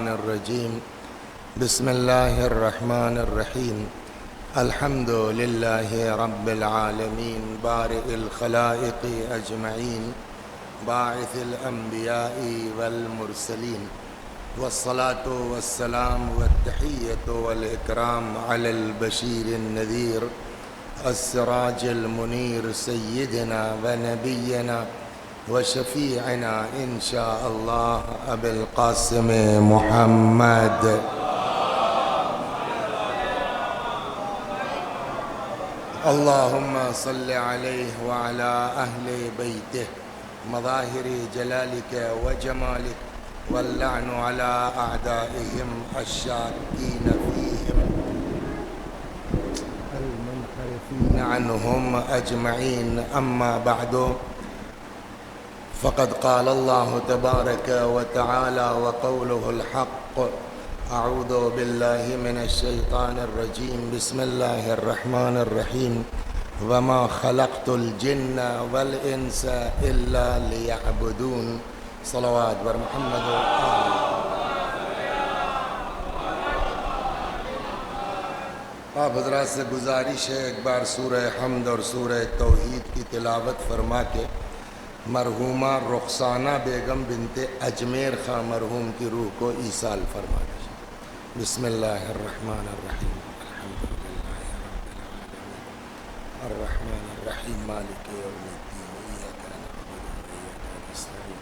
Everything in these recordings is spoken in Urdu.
الشيطان الرجيم بسم الله الرحمن الرحيم الحمد لله رب العالمين بارئ الخلائق أجمعين باعث الأنبياء والمرسلين والصلاة والسلام والتحية والإكرام على البشير النذير السراج المنير سيدنا ونبينا وشفيعنا إن شاء الله أبي القاسم محمد اللهم صل عليه وعلى أهل بيته مظاهر جلالك وجمالك واللعن على أعدائهم الشاكين فيهم المنحرفين عنهم أجمعين أما بعد فقد قال الله تبارك وتعالى وقوله الحق أعوذ بالله من الشيطان الرجيم بسم الله الرحمن الرحيم وما خلقت الجن والإنس إلا ليعبدون صلوات بر محمد آپ حضرات سے گزارش ہے ایک بار سورہ حمد اور سورہ توحید کی تلاوت فرما کے مرحومہ رخسانہ بیگم بنت اجمیر خان مرحوم کی روح کو ایصال فرما دیجیے۔ بسم اللہ الرحمن الرحیم الحمدللہ رب العالمین الرحمن الرحیم مالک یوم الدین ایاک نعبد وایاک نستعین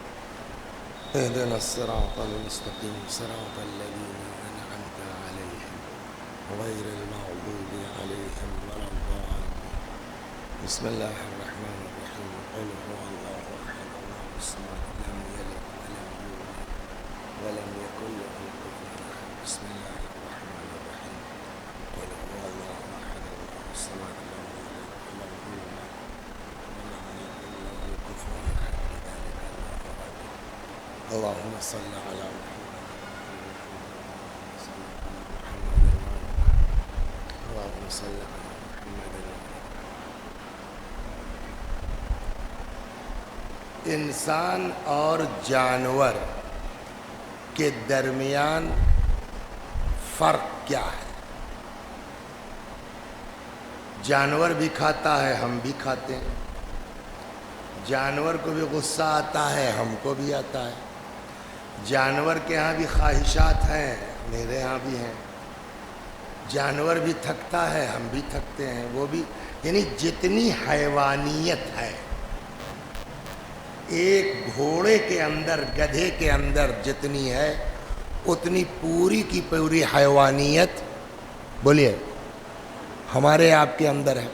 اهدنا الصراط المستقیم صراط الذین انعمت علیہم غیر المغضوب علیہم ولا الضالین بسم اللہ الرحمن الرحیم قل هو اللہ احد اللہ الصمد لم یلد ولم یکن له کفوا احد بسم اللہ الرحمن الرحیم قل هو اللہ احد اللہ الصمد لم یلد ولم یکن له کفوا احد بذلک اللہ اللهم صل علی اللهم صل على محمد انسان اور جانور کے درمیان فرق کیا ہے؟ جانور بھی کھاتا ہے، ہم بھی کھاتے ہیں۔ جانور کو بھی غصہ آتا ہے، ہم کو بھی آتا ہے۔ جانور کے ہاں بھی خواہشات ہیں، میرے ہاں بھی ہیں۔ جانور بھی تھکتا ہے، ہم بھی تھکتے ہیں، وہ بھی، یعنی جتنی حیوانیت ہے ایک گھوڑے کے اندر، گدھے کے اندر جتنی ہے اتنی پوری کی پوری حیوانیت بولیے ہمارے آپ کے اندر ہے۔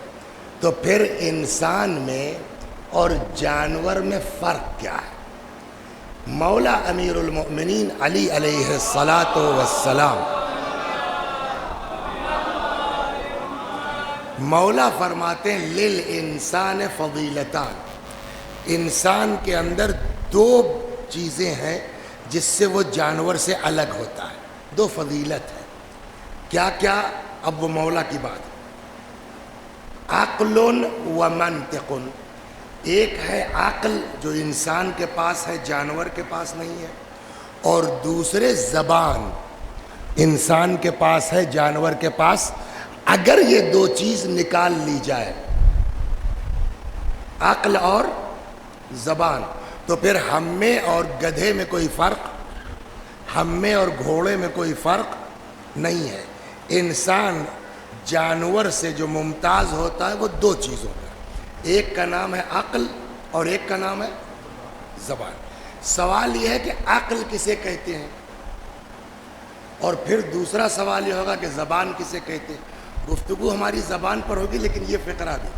تو پھر انسان میں اور جانور میں فرق کیا ہے؟ مولا امیر المؤمنین علی علیہ الصلاۃ والسلام مولا فرماتے ہیں للانسان فضیلتان، انسان کے اندر دو چیزیں ہیں جس سے وہ جانور سے الگ ہوتا ہے، دو فضیلت ہے۔ کیا کیا؟ اب وہ مولا کی بات ہے۔ عقل و منطق، ایک ہے عقل جو انسان کے پاس ہے جانور کے پاس نہیں ہے، اور دوسرے زبان انسان کے پاس ہے جانور کے پاس۔ اگر یہ دو چیز نکال لی جائے عقل اور زبان تو پھر ہم میں اور گدھے میں کوئی فرق، ہم میں اور گھوڑے میں کوئی فرق نہیں ہے۔ انسان جانور سے جو ممتاز ہوتا ہے وہ دو چیزوں کا، ایک کا نام ہے عقل اور ایک کا نام ہے زبان۔ سوال یہ ہے کہ عقل کسے کہتے ہیں، اور پھر دوسرا سوال یہ ہوگا کہ زبان کسے کہتے ہیں۔ گفتگو ہماری زبان پر ہوگی لیکن یہ فقرہ بھی،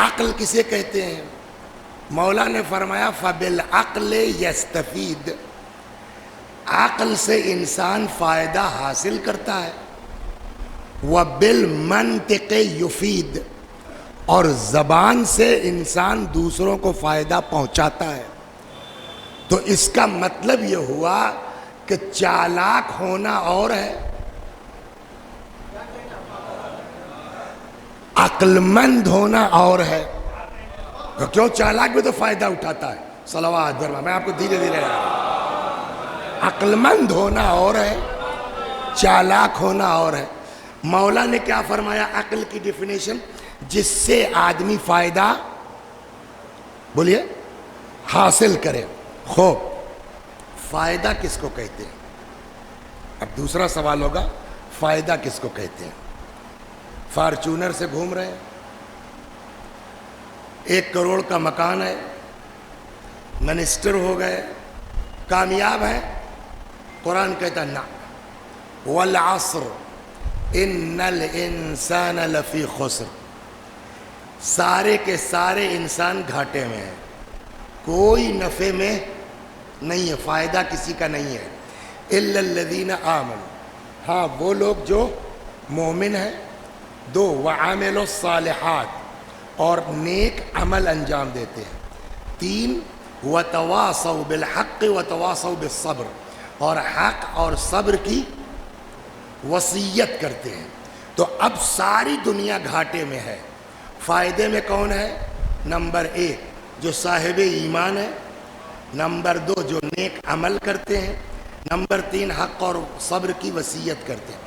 عقل کسے کہتے ہیں؟ مولا نے فرمایا فَبِالْعَقْلِ يَسْتَفِيد، عقل سے انسان فائدہ حاصل کرتا ہے، وَبِالْمَنْطِقِ يُفِيد، اور زبان سے انسان دوسروں کو فائدہ پہنچاتا ہے۔ تو اس کا مطلب یہ ہوا کہ چالاک ہونا اور ہے، عقل مند ہونا اور ہے۔ کیوں؟ چالاک بھی تو فائدہ اٹھاتا ہے۔ صلوات برما، میں آپ کو دھیرے دھیرے عقل مند ہونا اور ہے، چالاک ہونا اور ہے۔ مولا نے کیا فرمایا عقل کی ڈیفینیشن؟ جس سے آدمی فائدہ بولیے حاصل کرے۔ خوب، فائدہ کس کو کہتے ہیں؟ اب دوسرا سوال ہوگا، فائدہ کس کو کہتے ہیں؟ فارچونر سے گھوم رہے ہیں، 1 کروڑ کا مکان ہے، منسٹر ہو گئے، کامیاب ہے، قرآن کہتا نا والعصر ان الانسان لفی خسر، سارے کے سارے انسان گھاٹے میں ہیں، کوئی نفع میں نہیں ہے، فائدہ کسی کا نہیں ہے، الا الذین آمنوا، ہاں وہ لوگ جو مومن ہیں، 2 وعملوا الصالحات، اور نیک عمل انجام دیتے ہیں، 3 وتواصوا بالحق وتواصوا بالصبر، اور حق اور صبر کی وصیت کرتے ہیں۔ تو اب ساری دنیا گھاٹے میں ہے، فائدے میں کون ہے؟ نمبر 1 جو صاحب ایمان ہے، نمبر 2 جو نیک عمل کرتے ہیں، نمبر 3 حق اور صبر کی وصیت کرتے ہیں۔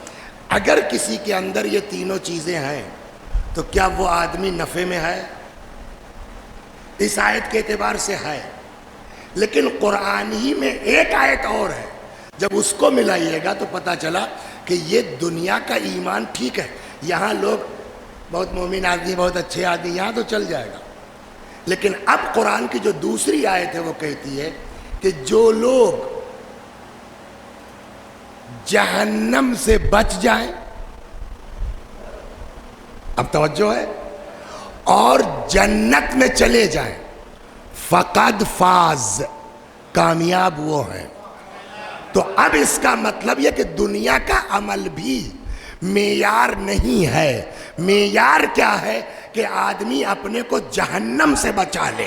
اگر کسی کے اندر یہ تینوں چیزیں ہیں تو کیا وہ آدمی نفع میں ہے؟ اس آیت کے اعتبار سے ہے، لیکن قرآن ہی میں ایک آیت اور ہے، جب اس کو ملائیے گا تو پتہ چلا کہ یہ دنیا کا ایمان ٹھیک ہے، یہاں لوگ بہت مومن آدمی، بہت اچھے آدمی، یہاں تو چل جائے گا، لیکن اب قرآن کی جو دوسری آیت ہے وہ کہتی ہے کہ جو لوگ جہنم سے بچ جائیں، اب توجہ ہے، اور جنت میں چلے جائیں، فقد فاز، کامیاب وہ ہیں۔ تو اب اس کا مطلب یہ کہ دنیا کا عمل بھی معیار نہیں ہے، معیار کیا ہے کہ آدمی اپنے کو جہنم سے بچا لے۔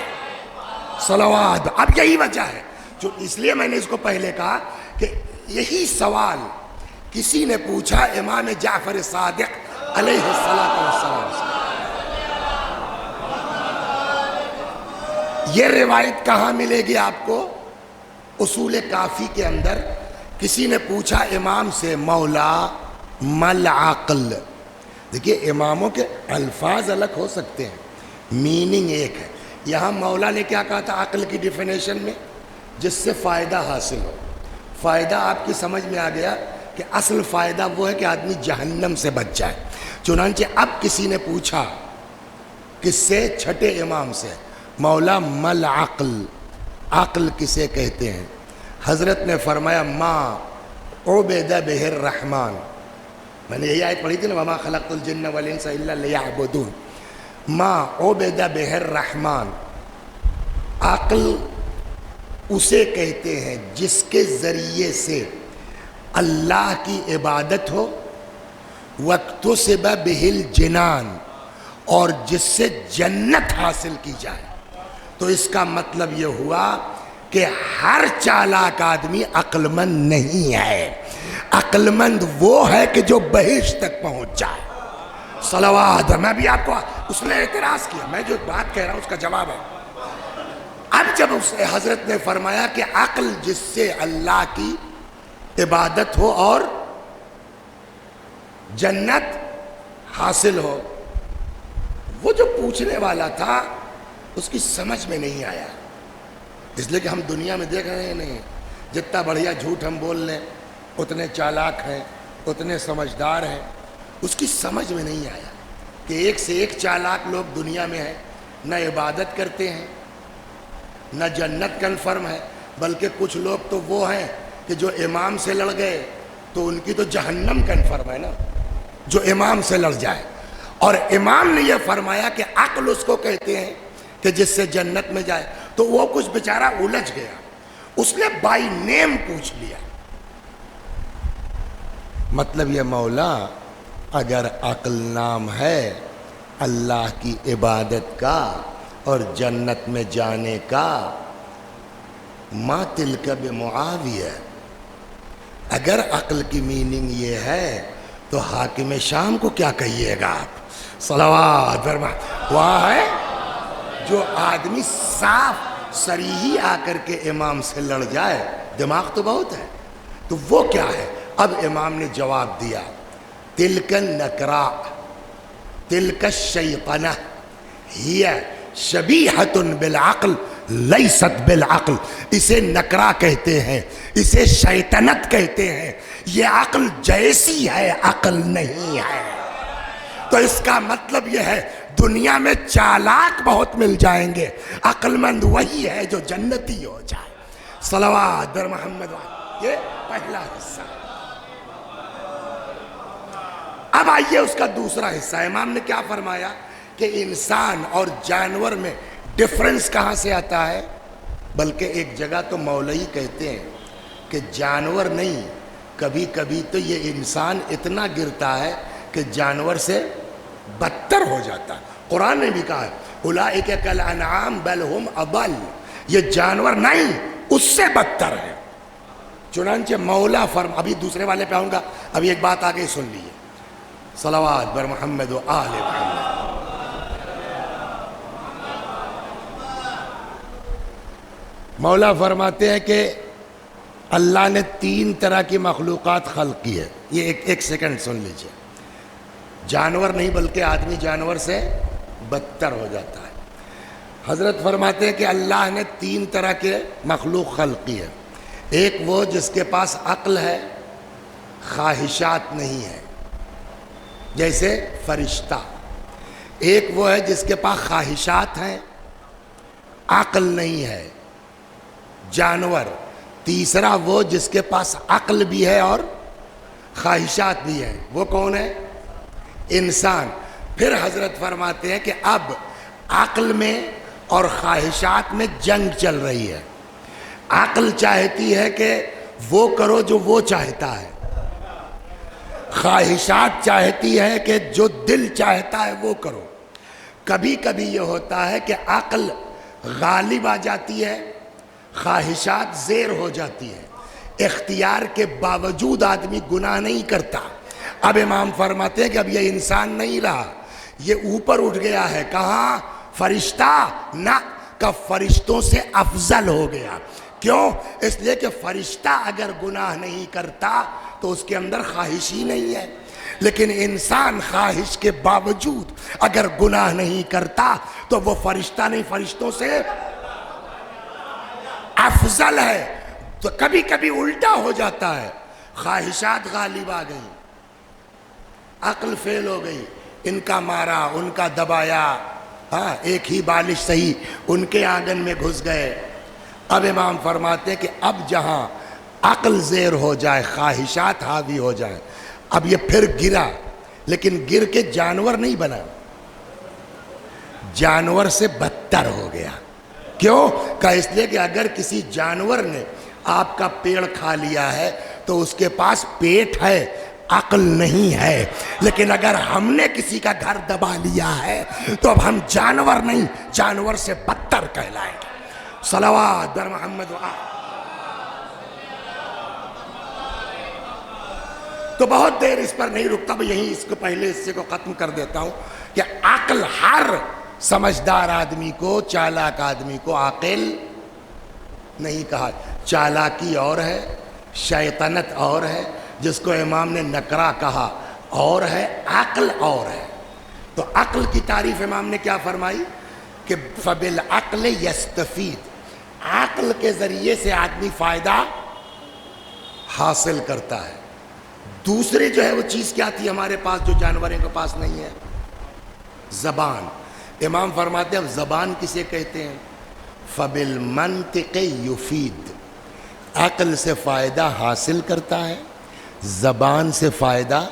صلوات، اب یہی وجہ ہے جو اس لیے میں نے اس کو پہلے کہا کہ یہی سوال کسی نے پوچھا امام جعفر صادق علیہ السلام سے۔ یہ روایت کہاں ملے گی آپ کو؟ اصول کافی کے اندر کسی نے پوچھا امام سے، مولا مل عقل۔ دیکھیے اماموں کے الفاظ الگ ہو سکتے ہیں، میننگ ایک ہے۔ یہاں مولا نے کیا کہا تھا عقل کی ڈیفینیشن میں؟ جس سے فائدہ حاصل ہو۔ فائدہ آپ کی سمجھ میں آ گیا کہ اصل فائدہ وہ ہے کہ آدمی جہنم سے بچ جائے۔ چنانچہ اب کسی نے پوچھا کس سے؟ چھٹے امام سے، مولا مل عقل، عقل کسے کہتے ہیں؟ حضرت نے فرمایا ما عبد بہ الرحمن، میں نے یہی آیت پڑھی تھی نا، وما خلقت الجن والانس الا لیعبدون، ما عبد بہ الرحمن، عقل اسے کہتے ہیں جس کے ذریعے سے اللہ کی عبادت ہو، واکتسب بہ الجنان، اور جس سے جنت حاصل کی جائے۔ تو اس کا مطلب یہ ہوا کہ ہر چالاک آدمی عقل مند نہیں ہے، عقل مند وہ ہے کہ جو بہشت تک پہنچ جائے۔ صلوات، میں بھی آپ کو، اس نے اعتراض کیا، میں جو بات کہہ رہا ہوں اس کا جواب ہے۔ اب جب اس حضرت نے فرمایا کہ عقل جس سے اللہ کی عبادت ہو اور جنت حاصل ہو، وہ جو پوچھنے والا تھا اس کی سمجھ میں نہیں آیا، اس لیے کہ ہم دنیا میں دیکھ رہے ہیں نہیں، جتنا بڑھیا جھوٹ ہم بول لیں اتنے چالاک ہیں، اتنے سمجھدار ہیں، اس کی سمجھ میں نہیں آیا کہ ایک سے ایک چالاک لوگ دنیا میں ہیں، نہ عبادت کرتے ہیں، نہ جنت کنفرم ہے، بلکہ کچھ لوگ تو وہ ہیں کہ جو امام سے لڑ گئے تو ان کی تو جہنم کنفرم ہے نا، جو امام سے لڑ جائے۔ اور امام نے یہ فرمایا کہ عقل اس کو کہتے ہیں کہ جس سے جنت میں جائے، تو وہ کچھ بیچارہ الجھ گیا، اس نے بائی نیم پوچھ لیا۔ مطلب یہ مولا اگر عقل نام ہے اللہ کی عبادت کا اور جنت میں جانے کا، ما تلک بمعاویہ، اگر عقل کی میننگ یہ ہے تو حاکم شام کو کیا کہیے گا آپ؟ صلوات وہاں ہے جو آدمی صاف صریحی آ کر کے امام سے لڑ جائے دماغ تو بہت ہے، تو وہ کیا ہے؟ اب امام نے جواب دیا، تلک النکراء تلک الشیطنہ ہی شبیہۃ بالعقل لیست بالعقل، اسے نکرا کہتے ہیں، اسے شیطنت کہتے ہیں، یہ عقل جیسی ہے، عقل نہیں ہے۔ تو اس کا مطلب یہ ہے دنیا میں چالاک بہت مل جائیں گے، عقل مند وہی ہے جو جنتی ہو جائے۔ صلوات بر محمد، یہ پہلا حصہ۔ اب آئیے اس کا دوسرا حصہ، امام نے کیا فرمایا کہ انسان اور جانور میں ڈفرنس کہاں سے آتا ہے؟ بلکہ ایک جگہ تو مولوی کہتے ہیں کہ جانور نہیں، کبھی کبھی تو یہ انسان اتنا گرتا ہے کہ جانور سے بدتر ہو جاتا ہے۔ قرآن نے بھی کہا ہے اولئک کالانعام بل ہم اضل، یہ جانور نہیں اس سے بدتر ہے۔ چنانچہ مولا ابھی دوسرے والے پہ آؤں گا، ابھی ایک بات آگے سن لیجیے۔ صلوات بر محمد و آل محمد۔ مولا فرماتے ہیں کہ اللہ نے 3 طرح کی مخلوقات خلق کی ہے، یہ ایک سیکنڈ سن لیجیے۔ جانور نہیں بلکہ آدمی جانور سے بدتر ہو جاتا ہے۔ حضرت فرماتے ہیں کہ اللہ نے 3 طرح کے مخلوق خلق کی ہے، ایک وہ جس کے پاس عقل ہے، خواہشات نہیں ہے، جیسے فرشتہ۔ ایک وہ ہے جس کے پاس خواہشات ہیں، عقل نہیں ہے، جانور۔ تیسرا وہ جس کے پاس عقل بھی ہے اور خواہشات بھی ہیں، وہ کون ہے؟ انسان۔ پھر حضرت فرماتے ہیں کہ اب عقل میں اور خواہشات میں جنگ چل رہی ہے۔ عقل چاہتی ہے کہ وہ کرو جو وہ چاہتا ہے، خواہشات چاہتی ہے کہ جو دل چاہتا ہے وہ کرو۔ کبھی کبھی یہ ہوتا ہے کہ عقل غالب آ جاتی ہے، خواہشات زیر ہو جاتی ہے، اختیار کے باوجود آدمی گناہ نہیں کرتا۔ اب امام فرماتے ہیں کہ اب یہ انسان نہیں رہا، یہ اوپر اٹھ گیا ہے۔ کہاں؟ فرشتہ نہ، کہ فرشتوں سے افضل ہو گیا۔ کیوں؟ اس لیے کہ فرشتہ اگر گناہ نہیں کرتا تو اس کے اندر خواہش ہی نہیں ہے، لیکن انسان خواہش کے باوجود اگر گناہ نہیں کرتا تو وہ فرشتہ نہیں، فرشتوں سے افضل ہے۔ تو کبھی کبھی الٹا ہو جاتا ہے، خواہشات غالب آ گئی، عقل فیل ہو گئی، ان کا مارا، ان کا دبایا، ہاں ایک ہی بالش صحیح، ان کے آنگن میں گھس گئے۔ اب امام فرماتے ہیں کہ اب جہاں عقل زیر ہو جائے، خواہشات حاوی ہو جائے، اب یہ پھر گرا، لیکن گر کے جانور نہیں بنا، جانور سے بدتر ہو گیا۔ کیوں؟ کہ اس لیے کہ اگر کسی جانور نے آپ کا پیڑ کھا لیا ہے تو اس کے پاس پیٹ ہے، عقل نہیں ہے، لیکن اگر ہم نے کسی کا گھر دبا لیا ہے تو اب ہم جانور نہیں، جانور سے بدتر کہلائیں گے۔ صلوات بر محمد و آل۔ تو بہت دیر اس پر نہیں رکتا، میں یہیں اس کو پہلے حصے کو ختم کر دیتا ہوں کہ عقل ہر سمجھدار آدمی کو، چالاک آدمی کو عاقل نہیں کہا۔ چالاکی اور ہے، شیطنت اور ہے، جس کو امام نے نکرا کہا اور ہے، عقل اور ہے۔ تو عقل کی تعریف امام نے کیا فرمائی کہ فَبِالْعَقْلِ يَسْتَفِيد، عقل کے ذریعے سے آدمی فائدہ حاصل کرتا ہے۔ دوسری جو ہے وہ چیز کیا تھی ہمارے پاس جو جانوروں کے پاس نہیں ہے؟ زبان۔ امام فرماتے ہیں اب زبان کسے کہتے ہیں؟ فَبِالْمَنْطِقِ يُفِيد، عقل سے فائدہ حاصل کرتا ہے، زبان سے فائدہ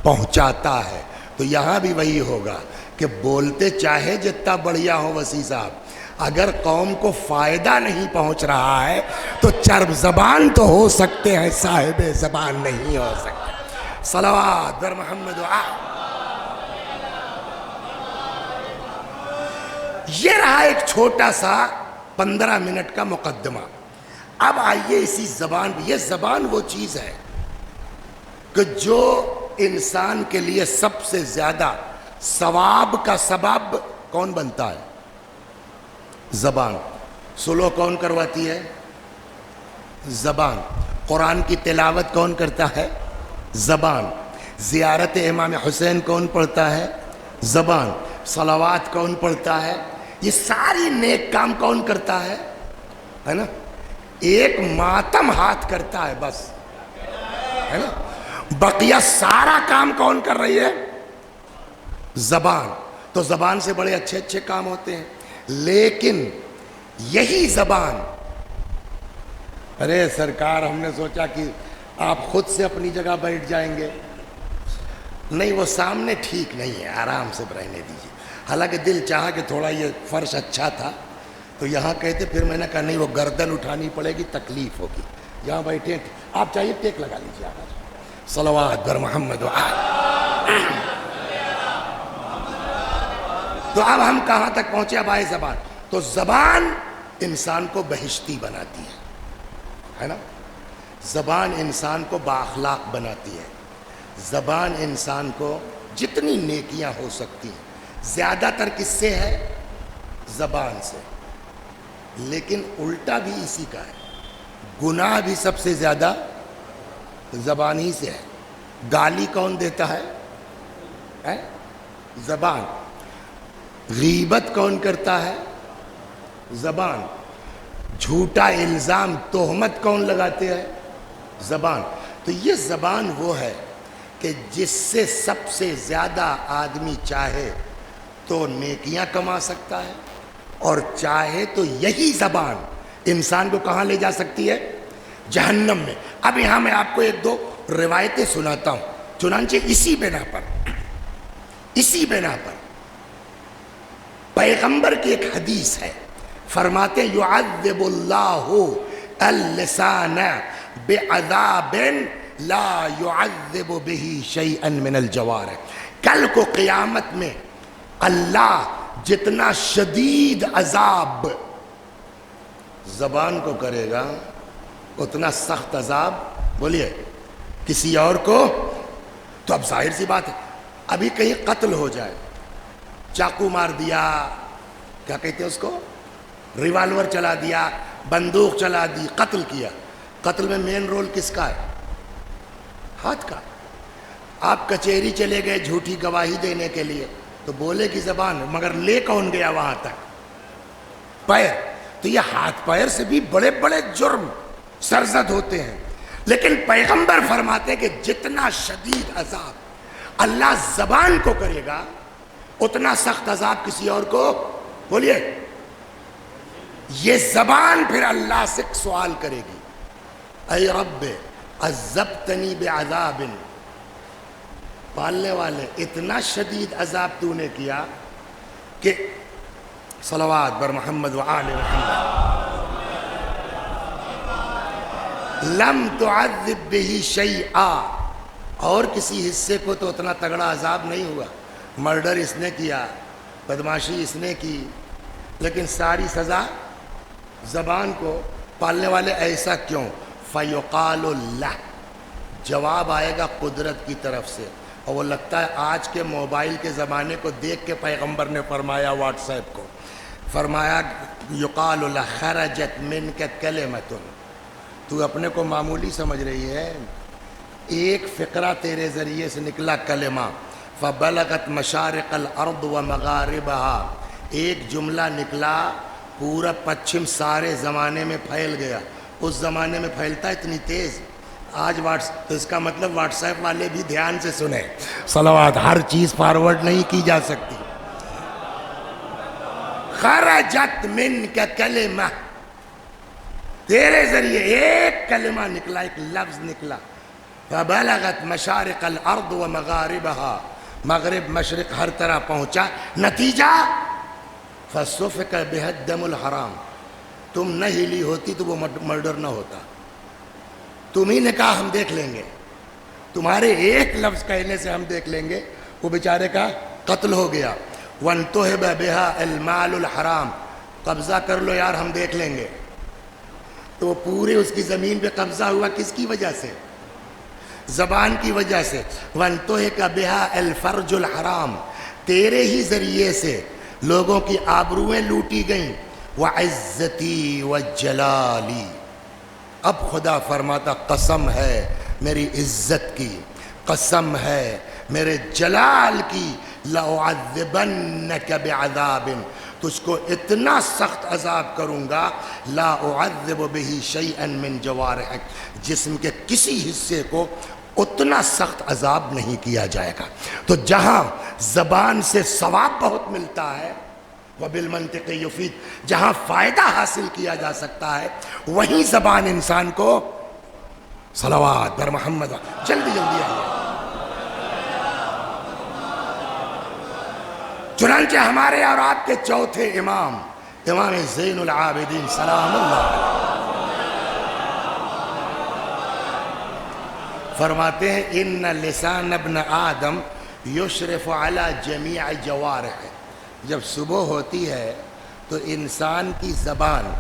پہنچاتا ہے۔ تو یہاں بھی وہی ہوگا کہ بولتے چاہے جتنا بڑھیا ہو وسیع صاحب، اگر قوم کو فائدہ نہیں پہنچ رہا ہے تو چرب زبان تو ہو سکتے ہیں، صاحب زبان نہیں ہو سکتے۔ صلوات بر محمد و آل۔ یہ رہا ایک چھوٹا سا 15 منٹ کا مقدمہ۔ اب آئیے اسی زبان بھی، یہ زبان وہ چیز ہے کہ جو انسان کے لیے سب سے زیادہ ثواب کا سبب کون بنتا ہے؟ زبان۔ سلو کون کرواتی ہے؟ زبان. قرآن کی تلاوت کون کرتا ہے؟ زبان. زیارت امام حسین کون پڑھتا ہے؟ زبان. صلوات کون پڑھتا ہے؟ یہ ساری نیک کام کون کرتا ہے نا؟ ایک ماتم ہاتھ کرتا ہے بس، ہے نا. بقیہ سارا کام کون کر رہی ہے؟ زبان. تو زبان سے بڑے اچھے اچھے کام ہوتے ہیں. لیکن یہی زبان، ارے سرکار ہم نے سوچا کہ آپ خود سے اپنی جگہ بیٹھ جائیں گے. نہیں، وہ سامنے ٹھیک نہیں ہے، آرام سے رہنے دیجیے. حالانکہ دل چاہا کہ تھوڑا یہ فرش اچھا تھا تو یہاں کہتے، پھر میں نے کہا نہیں، وہ گردن اٹھانی پڑے گی، تکلیف ہوگی. یہاں بیٹھے آپ چاہیے ٹیک لگا لیجیے. صلوات بر محمد و آل. تو اب ہم کہاں تک پہنچے؟ اب آئے زبان. تو زبان انسان کو بہشتی بناتی ہے نا. زبان انسان کو بااخلاق بناتی ہے. زبان انسان کو جتنی نیکیاں ہو سکتی ہیں زیادہ تر کس سے ہے؟ زبان سے. لیکن الٹا بھی اسی کا ہے، گناہ بھی سب سے زیادہ زبان ہی سے ہے. گالی کون دیتا ہے؟ زبان. غیبت کون کرتا ہے؟ زبان. جھوٹا الزام تہمت کون لگاتے ہیں؟ زبان. تو یہ زبان وہ ہے کہ جس سے سب سے زیادہ آدمی چاہے تو نیکیاں کما سکتا ہے، اور چاہے تو یہی زبان انسان کو کہاں لے جا سکتی ہے؟ جہنم میں. اب یہاں میں آپ کو ایک دو روایتیں سناتا ہوں. چنانچہ اسی بنا پر پیغمبر کی ایک حدیث ہے. فرماتے ہیں یعذب اللہ اللسان بعذاب لا يعذب به شيئا من الجوارح. کل کو قیامت میں اللہ جتنا شدید عذاب زبان کو کرے گا اتنا سخت عذاب بولیے کسی اور کو. تو اب ظاہر سی بات ہے، ابھی کہیں قتل ہو جائے، چاقو مار دیا، کیا کہتے ہیں اس کو، ریوالور چلا دیا، بندوق چلا دی، قتل کیا. قتل میں مین رول کس کا ہے؟ ہاتھ کا. آپ کچہری چلے گئے جھوٹی گواہی دینے کے لیے تو بولے کی زبان، مگر لے کون گیا وہاں تک؟ پیر. تو یہ ہاتھ پیر سے بھی بڑے بڑے جرم سرزد ہوتے ہیں. لیکن پیغمبر فرماتے ہیں کہ جتنا شدید عذاب اللہ زبان کو کرے گا اتنا سخت عذاب کسی اور کو. بولیے، یہ زبان پھر اللہ سے سوال کرے گی، اے رب عذبتنی بعذاب، پالنے والے اتنا شدید عذاب تو نے کیا کہ صلوات بر محمد و آل محمد لم تعذب به شیئا، اور کسی حصے کو تو اتنا تگڑا عذاب نہیں ہوا. مرڈر اس نے کیا، بدماشی اس نے کی، لیکن ساری سزا زبان کو. پالنے والے ایسا کیوں؟ فیقال اللہ، جواب آئے گا قدرت کی طرف سے. اور وہ لگتا ہے آج کے موبائل کے زمانے کو دیکھ کے پیغمبر نے فرمایا واٹس ایپ کو، فرمایا یقال اللہ خرجت منک کلمۃ، تو اپنے کو معمولی سمجھ رہی ہے، ایک فقرہ تیرے ذریعے سے نکلا کلمہ، فبلغت مشارق الارض و مغاربها، ایک جملہ نکلا پورا پچھم سارے زمانے میں پھیل گیا. اس زمانے میں پھیلتا اتنی تیز، آج تو اس کا مطلب واٹس ایپ والے بھی دھیان سے سنیں، صلوات، ہر چیز فارورڈ نہیں کی جا سکتی. خرجت منک کلمہ، تیرے ذریعے ایک کلمہ نکلا، ایک لفظ نکلا، فبلغت مشارق الارض و مغاربها، مغرب مشرق ہر طرح پہنچا. نتیجہ فسفک بها الدم الحرام، تم نہ ہلی ہوتی تو وہ مرڈر نہ ہوتا. تم ہی نے کہا ہم دیکھ لیں گے، تمہارے ایک لفظ کہنے سے ہم دیکھ لیں گے، وہ بیچارے کا قتل ہو گیا. وانتہب بها المال الحرام، قبضہ کر لو یار ہم دیکھ لیں گے. تو وہ پورے اس کی زمین پہ قبضہ ہوا کس کی وجہ سے؟ زبان کی وجہ سے. وانتہک بها الفرج الحرام، تیرے ہی ذریعے سے لوگوں کی آبروئیں لوٹی گئیں. وعزتی وجلالی، اب خدا فرماتا قسم ہے میری عزت کی، قسم ہے میرے جلال کی، لَأُعَذِّبَنَّكَ بِعَذَابٍ، تجھ کو اتنا سخت عذاب کروں گا، لا اعذب بہ شیئا من جوارحک، جسم کے کسی حصے کو اتنا سخت عذاب نہیں کیا جائے گا۔ تو جہاں زبان سے ثواب بہت ملتا ہے، وَبِالْمَنْطِقِ يُفِيدُ، جہاں فائدہ حاصل کیا جا سکتا ہے، وہیں زبان انسان کو صلوات بر محمد، جلدی جلدی آئیے۔ چنانچہ ہمارے اور آپ کے چوتھے امام، امام زین العابدین سلام اللہ علیہ، فرماتے ہیں ان لسان ابن آدم یشرف علی جمیع جوارح، جب صبح ہوتی ہے تو انسان کی زبان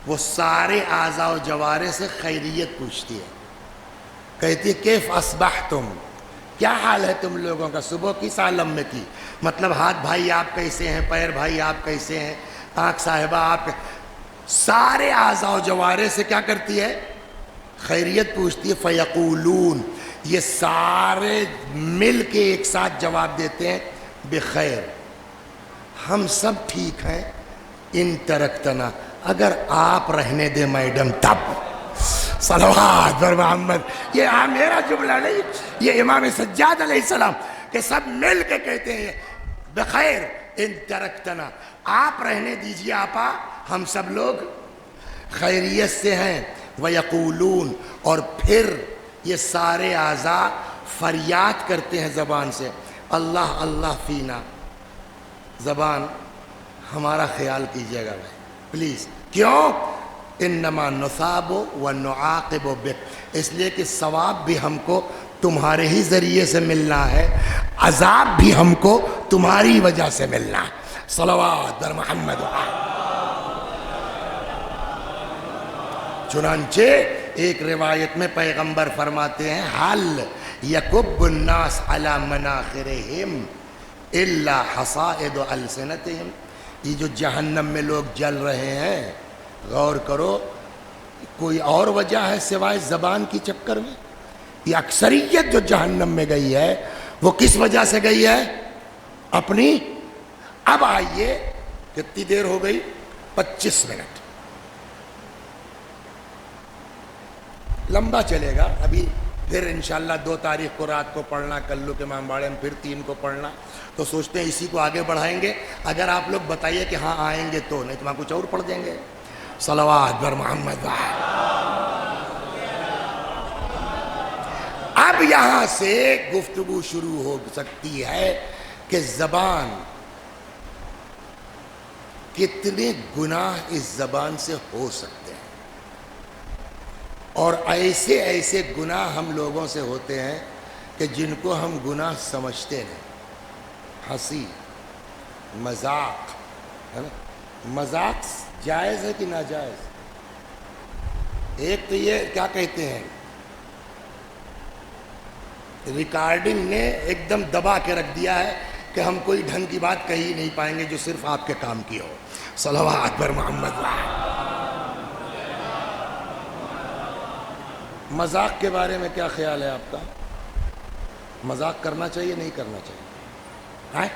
وہ سارے اعضاء و جوارح سے خیریت پوچھتی ہے، کہتی ہے کیف اصبحتم، کیا حال ہے تم لوگوں کا، صبح کس عالم میں تھی، مطلب ہاتھ بھائی آپ کیسے ہیں، پیر بھائی آپ کیسے ہیں، آنکھ صاحبہ آپ، سارے اعضاء و جوارح سے کیا کرتی ہے، خیریت پوچھتی ہے۔ فیقولون، یہ سارے مل کے ایک ساتھ جواب دیتے ہیں بخیر، ہم سب ٹھیک ہیں، ان ترکتنا، اگر آپ رہنے دیں میڈم تب، صلوات بر محمد، یہ میرا جملہ نہیں، یہ امام سجاد علیہ السلام کہ سب مل کے کہتے ہیں بخیر ان ترکتنا، آپ رہنے دیجئے آپا، ہم سب لوگ خیریت سے ہیں۔ وَيَقُولُونَ، اور پھر یہ سارے اعضاء فریاد کرتے ہیں زبان سے، اللہ اللہ فینا، زبان ہمارا خیال کیجیے گا بھائی پلیز، کیوں؟ انما نثاب ونعاقب بک، اس لیے کہ ثواب بھی ہم کو تمہارے ہی ذریعے سے ملنا ہے، عذاب بھی ہم کو تمہاری وجہ سے ملنا ہے، صلوات بر محمد۔ چنانچہ ایک روایت میں پیغمبر فرماتے ہیں حل یکب الناس علی مناخرہم الا حصائد السنتہم، یہ جو جہنم میں لوگ جل رہے ہیں، غور کرو، کوئی اور وجہ ہے سوائے زبان کی چکر میں؟ یہ اکثریت جو جہنم میں گئی ہے وہ کس وجہ سے گئی ہے؟ اپنی، اب آئیے، کتنی دیر ہو گئی؟ 25 منٹ، لمبا چلے گا ابھی، پھر انشاءاللہ 2 تاریخ کو رات کو پڑھنا، کلو کے امام باڑے میں پھر 3 کو پڑھنا، تو سوچتے ہیں اسی کو آگے بڑھائیں گے، اگر آپ لوگ بتائیے کہ ہاں آئیں گے تو، نہیں تو وہاں کچھ اور پڑھ دیں گے، صلوات بر محمد۔ اب یہاں سے گفتگو شروع ہو سکتی ہے کہ زبان، کتنے گناہ اس زبان سے ہو سکتے ہیں، اور ایسے ایسے گناہ ہم لوگوں سے ہوتے ہیں کہ جن کو ہم گناہ سمجھتے نہیں، ہنسی، مذاق، ہے نا، مذاق جائز ہے کہ ناجائز؟ ایک تو یہ کیا کہتے ہیں، ریکارڈنگ نے ایک دم دبا کے رکھ دیا ہے کہ ہم کوئی ڈھنگ کی بات کہی نہیں پائیں گے جو صرف آپ کے کام کی ہو، صلوات بر محمد۔ مذاق کے بارے میں کیا خیال ہے آپ کا؟ مذاق کرنا چاہیے نہیں کرنا چاہیے؟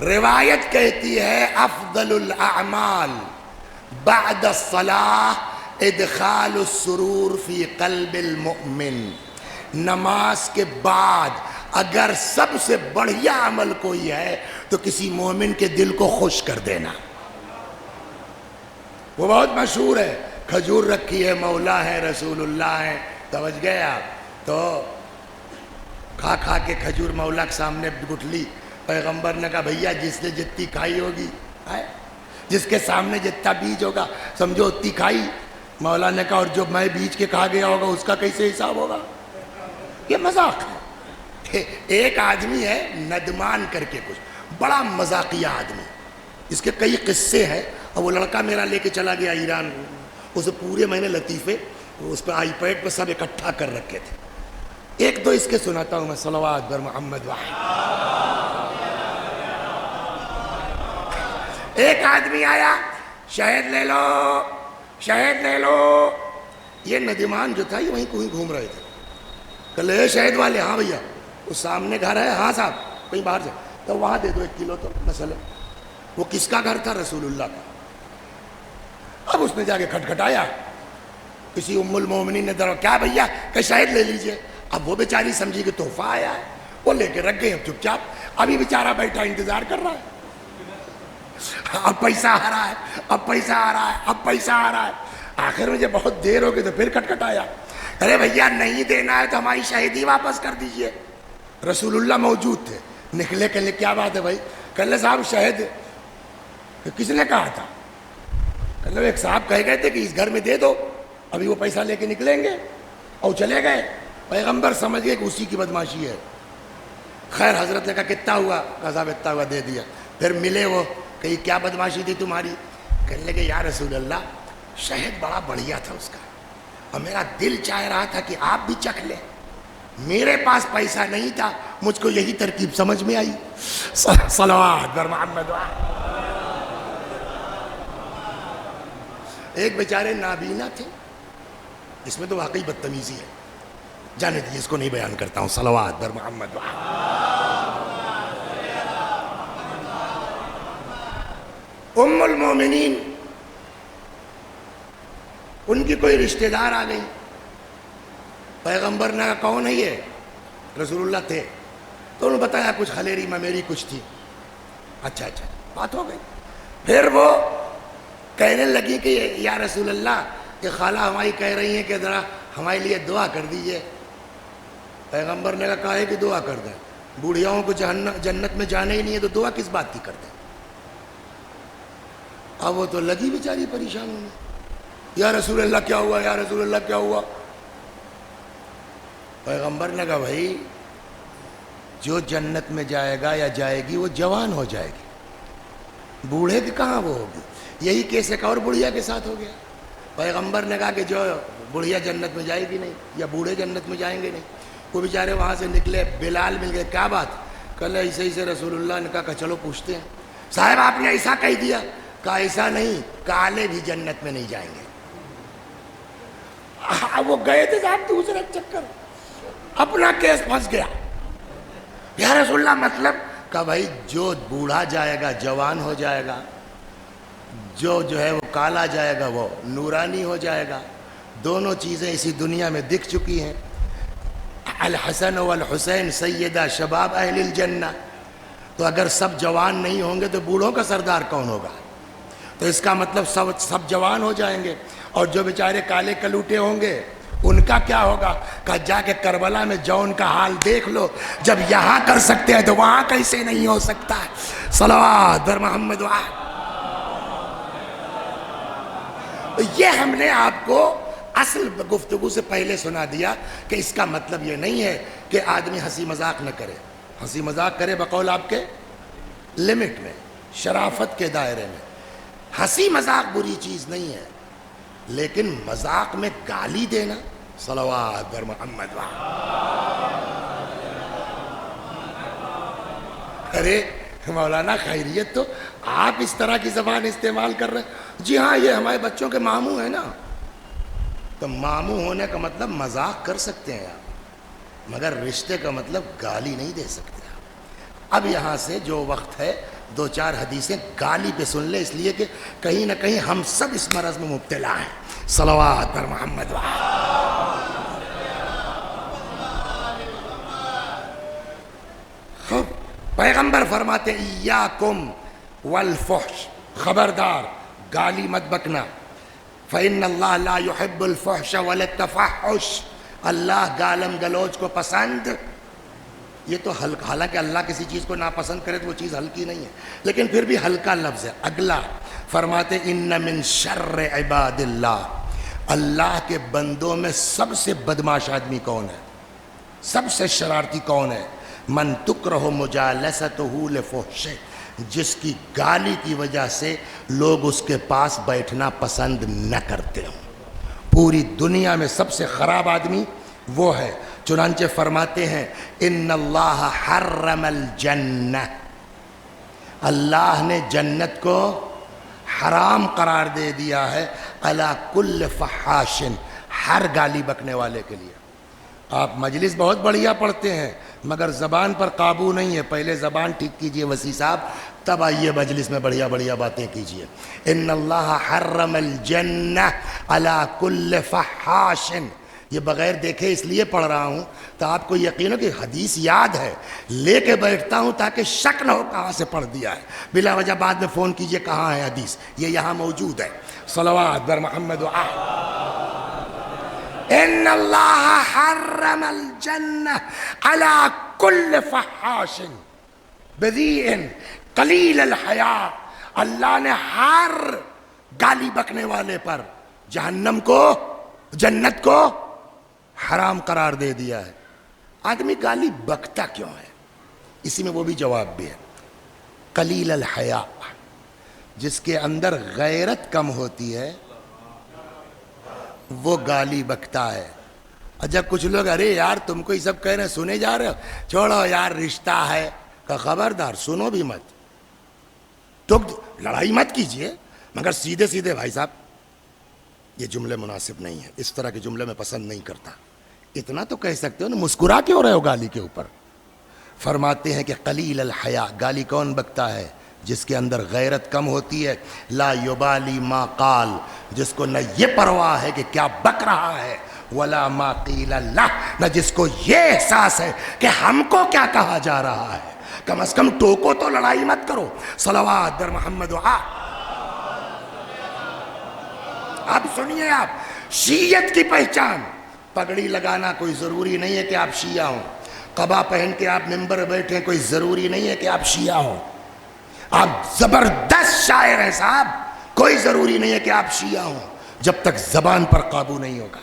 روایت کہتی ہے افضل الاعمال بعد الصلاة ادخال السرور فی قلب المؤمن، نماز کے بعد اگر سب سے بڑھیا عمل کوئی ہے تو کسی مومن کے دل کو خوش کر دینا۔ وہ بہت مشہور ہے، کھجور رکھی ہے، مولا ہے، رسول اللہ ہے، سمجھ گئے آپ؟ تو کھا کھا کے کھجور مولا کے سامنے گٹلی، پیغمبر نے کہا بھیا جس نے جتنی کھائی ہوگی، جس کے سامنے جتنا بیج ہوگا سمجھو اتنی کھائی۔ مولا نے کہا اور جو میں بیج کے کھا گیا ہوگا اس کا کیسے حساب ہوگا؟ یہ مذاق ہے۔ ایک آدمی ہے ندمان کر کے، کچھ بڑا مذاقیہ آدمی، اس کے کئی قصے ہیں، اور وہ لڑکا میرا لے کے چلا گیا ایران، اسے پورے میں نے لطیفے اس پہ آئی پیڈ پہ سب اکٹھا کر رکھے تھے، ایک دو اس کے سناتا ہوں میں، صلوات بر محمد۔ ایک آدمی آیا شہد لے لو، شہد لے لو۔ یہ ندیمان جو تھا یہ وہیں کوئی گھوم رہے تھے، کہ لے شہد والے، ہاں بھیا وہ سامنے گھر ہے، ہاں صاحب کہیں باہر سے، تو وہاں دے دو 1 کلو تو مسئلہ۔ وہ کس کا گھر تھا؟ رسول اللہ کا۔ اب اس نے جا کے کھٹکھٹایا، کسی ام المومنین نے درو، کیا بھیا کہ شہد لے لیجئے۔ اب وہ بیچاری سمجھی کہ تحفہ آیا ہے، وہ لے کے رکھ گئے چپ چاپ۔ ابھی بیچارہ بیٹھا انتظار کر رہا ہے، اب پیسہ آ رہا ہے، اب پیسہ آ رہا ہے، اب پیسہ آ رہا ہے۔ آخر میں جب بہت دیر ہو گئی تو پھر کھٹکھٹایا، ارے بھیا نہیں دینا ہے تو ہماری شہدی واپس کر دیجئے۔ رسول اللہ موجود تھے، نکلے، کہنے کیا بات ہے بھائی؟ کہنے صاحب شہد کس نے کہا تھا؟ کہنے ایک صاحب کہہ گئے تھے کہ اس گھر میں دے دو، ابھی وہ پیسہ لے کے نکلیں گے، اور چلے گئے۔ پیغمبر سمجھ گئے کہ اسی کی بدماشی ہے۔ خیر حضرت نے کہا کتنا ہوا؟ کہا صاحب اتنا ہوا، دے دیا۔ پھر ملے وہ، کہ کیا بدماشی تھی تمہاری؟ کہنے لگے یا رسول اللہ شہد بڑا بڑھیا تھا اس کا، اور میرا دل چاہ رہا تھا کہ آپ بھی چکھ لیں، میرے پاس پیسہ نہیں تھا، مجھ کو یہی ترکیب سمجھ میں آئی۔ صلوات بر محمد۔ ایک بیچارے نابینا تھے، اس میں تو واقعی بدتمیزی ہے، جانے دیجیے، اس کو نہیں بیان کرتا ہوں۔ صلوات بر محمد۔ ام المومنین ان کی کوئی رشتہ دار آ گئی، پیغمبر نے کہا کون ہے یہ؟ رسول اللہ تھے، تو انہوں نے بتایا کچھ خلیری ممیری کچھ تھی۔ اچھا اچھا، بات ہو گئی۔ پھر وہ کہنے لگی کہ یا رسول اللہ کہ خالہ ہماری کہہ رہی ہیں کہ ذرا ہمارے لیے دعا کر دیجئے۔ پیغمبر نے کہا ہے کہ دعا کر دیں، بوڑھیاؤں کو جنت میں جانے ہی نہیں ہے تو دعا کس بات کی کر دیں؟ اب وہ تو لگی بیچاری پریشان ہونے، یا رسول اللہ کیا ہوا، یا رسول اللہ کیا ہوا؟ پیغمبر نے کہا بھائی جو جنت میں جائے گا یا جائے گی وہ جوان ہو جائے گی، بوڑھے کی کہاں وہ ہوگی۔ یہی کیس ایک اور بڑھیا کے ساتھ ہو گیا۔ پیغمبر نے کہا کہ جو بڑھیا جنت میں جائے گی نہیں، یا بوڑھے جنت میں جائیں گے نہیں۔ وہ بیچارے وہاں سے نکلے، بلال مل گئے، کیا بات؟ کل ایسے ہی سے رسول اللہ نے کہا کہ چلو پوچھتے ہیں۔ صاحب آپ نے ایسا کہہ دیا؟ کہا ایسا نہیں، کالے بھی جنت میں نہیں جائیں گے۔ وہ گئے تھے صاحب دوسرے چکر، اپنا کیس پھنس گیا۔ یا رسول اللہ مطلب؟ کہا بھائی جو بوڑھا جائے گا جوان ہو جائے گا، جو ہے وہ کالا جائے گا وہ نورانی ہو جائے گا۔ دونوں چیزیں اسی دنیا میں دکھ چکی ہیں۔ الحسن والحسین سیدہ شباب اہل الجنہ، تو اگر سب جوان نہیں ہوں گے تو بوڑھوں کا سردار کون ہوگا؟ تو اس کا مطلب سب جوان ہو جائیں گے، اور جو بیچارے کالے کلوٹے ہوں گے ان کا کیا ہوگا؟ کہا جا کے کربلا میں جون کا حال دیکھ لو، جب یہاں کر سکتے ہیں تو وہاں کیسے نہیں ہو سکتا ہے۔ صلوات بر محمد۔ یہ ہم نے آپ کو اصل گفتگو سے پہلے سنا دیا کہ اس کا مطلب یہ نہیں ہے کہ آدمی ہنسی مذاق نہ کرے، ہنسی مذاق کرے بقول آپ کے لمٹ میں، شرافت کے دائرے میں۔ ہنسی مذاق بری چیز نہیں ہے، لیکن مذاق میں گالی دینا، صلوات بر محمد۔ ارے مولانا خیریت تو آپ اس طرح کی زبان استعمال کر رہے ہیں؟ جی ہاں، یہ ہمارے بچوں کے ماموں ہیں نا، تو ماموں ہونے کا مطلب مذاق کر سکتے ہیں آپ، مگر رشتے کا مطلب گالی نہیں دے سکتے آپ۔ اب یہاں سے جو وقت ہے 2-4 حدیثیں گالی پہ سن لے، اس لیے کہ کہیں نہ کہیں ہم سب اس مرض میں مبتلا ہیں۔ صلوات پر محمد۔ پیغمبر فرماتے ایاکم والفحش، خبردار گالی مت بکنا، فإن اللہ لا يحب الفحش ولا التفحش، اللہ گالم گلوچ کو پسند، یہ تو حالانکہ اللہ کسی چیز کو ناپسند کرے تو وہ چیز ہلکی نہیں ہے، لیکن پھر بھی ہلکا لفظ ہے۔ اگلا فرماتے ان من شر عباد اللہ، اللہ کے بندوں میں سب سے بدماش آدمی کون ہے، سب سے شرارتی کون ہے؟ من تکرہ مجالستہ لفحش، جس کی گالی کی وجہ سے لوگ اس کے پاس بیٹھنا پسند نہ کرتے ہوں۔ پوری دنیا میں سب سے خراب آدمی وہ ہے۔ چنانچہ فرماتے ہیں ان اللہ حرم الجنہ، اللہ نے جنت کو حرام قرار دے دیا ہے علی کل فحاش، ہر گالی بکنے والے کے لیے۔ آپ مجلس بہت بڑھیا پڑھتے ہیں مگر زبان پر قابو نہیں ہے، پہلے زبان ٹھیک کیجئے وسیع صاحب، تب آئیے مجلس میں بڑھیا بڑھیا باتیں کیجئے۔ ان اللہ حرم الجنہ علی کل فحاش، یہ بغیر دیکھے اس لیے پڑھ رہا ہوں تو آپ کو یقین ہو کہ حدیث یاد ہے، لے کے بیٹھتا ہوں تاکہ شک نہ ہو کہاں سے پڑھ دیا ہے، بلا وجہ بعد میں فون کیجئے کہاں ہے حدیث، یہ یہاں موجود ہے۔ صلوات بر محمد و ان اللہ حرم الجنہ علی کل فحاش بذیء قلیل الحیاء، اللہ نے ہر گالی بکنے والے پر جہنم کو، جنت کو حرام قرار دے دیا ہے۔ آدمی گالی بکتا کیوں ہے؟ اسی میں وہ بھی جواب بھی ہے، قلیل الحیاء، جس کے اندر غیرت کم ہوتی ہے وہ گالی بکتا ہے۔ اچھا کچھ لوگ ارے یار تم کو یہ سب کہہ رہے ہیں سنے جا رہے ہو، چھوڑو یار رشتہ ہے، کہ خبردار سنو بھی مت، تو لڑائی مت کیجئے، مگر سیدھے سیدھے بھائی صاحب یہ جملے مناسب نہیں ہیں، اس طرح کے جملے میں پسند نہیں کرتا، اتنا تو کہہ سکتے ہو نا، مسکرا کیوں رہے ہو گالی کے اوپر؟ فرماتے ہیں کہ قلیل الحیاء، گالی کون بکتا ہے؟ جس کے اندر غیرت کم ہوتی ہے، لا یبالی ما قال، جس کو نہ یہ پرواہ ہے کہ کیا بک رہا ہے، ولا ما قیل لہ، نہ جس کو یہ احساس ہے کہ ہم کو کیا کہا جا رہا ہے، کم از کم ٹوکو تو، لڑائی مت کرو۔ صلوات در محمد و اب سنیے، آپ شیعت کی پہچان، پگڑی لگانا کوئی ضروری نہیں ہے کہ آپ شیعہ ہوں، قبا پہن کے آپ ممبر بیٹھیں کوئی ضروری نہیں ہے کہ آپ شیعہ ہوں، آپ زبردست شاعر ہیں صاحب، کوئی ضروری نہیں ہے کہ آپ شیعہ ہوں، جب تک زبان پر قابو نہیں ہوگا،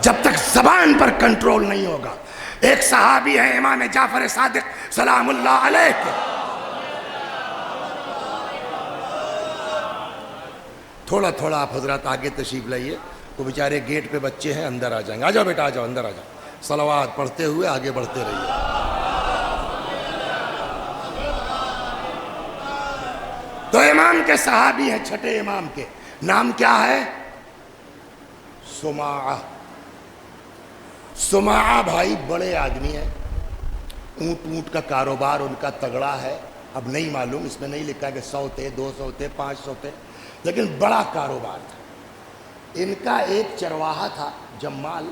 جب تک زبان پر کنٹرول نہیں ہوگا۔ ایک صحابی ہے امام جعفر صادق سلام اللہ علیہ کے، تھوڑا تھوڑا آپ حضرات آگے تشریف لائیے، وہ بیچارے گیٹ پہ بچے ہیں، اندر آ جائیں گے، آ جاؤ بیٹا آ جاؤ، اندر آ جاؤ، صلوات پڑھتے ہوئے آگے بڑھتے رہیے۔ تو امام کے صحابی ہیں، چھٹے امام کے، نام کیا ہے؟ سماعہ۔ سماعہ بھائی بڑے آدمی ہیں، اونٹ کا کاروبار ان کا تگڑا ہے، اب نہیں معلوم، اس میں نہیں لکھا کہ 100 تھے، 200 تھے، 500 تھے، لیکن بڑا کاروبار تھا۔ ان کا ایک چرواہا تھا جمال،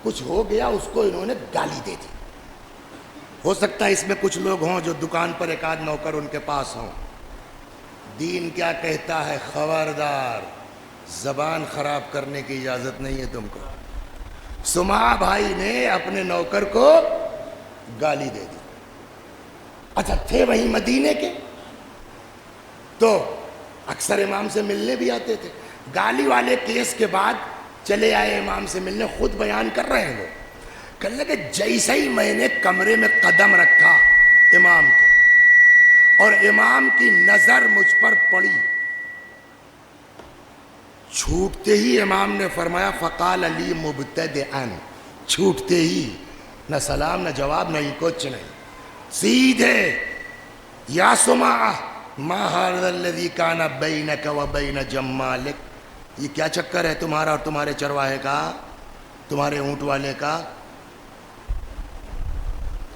کچھ ہو گیا اس کو انہوں نے گالی دے دی۔ ہو سکتا ہے اس میں کچھ لوگ ہوں جو دکان پر ایک آدھ نوکر ان کے پاس ہوں۔ دین کیا کہتا ہے؟ خبردار، زبان خراب کرنے کی اجازت نہیں ہے تم کو۔ سماع بھائی نے اپنے نوکر کو گالی دے دی۔ اچھا تھے وہیں مدینے کے، تو اکثر امام سے ملنے بھی آتے تھے۔ گالی والے کیس کے بعد چلے آئے امام سے ملنے، خود بیان کر رہے ہیں وہ، کہنے لگے جیسے ہی میں نے کمرے میں قدم رکھا امام کے، اور امام کی نظر مجھ پر پڑی، چھوٹتے ہی امام نے فرمایا فقال علی مبتدئن، چھوٹتے ہی، نہ سلام نہ جواب، نہیں کچھ نہیں، سیدھے یا سماع ما هذا الذي كان بينك وبين جمالك، یہ کیا چکر ہے تمہارا اور تمہارے چرواہے کا، تمہارے اونٹ والے کا؟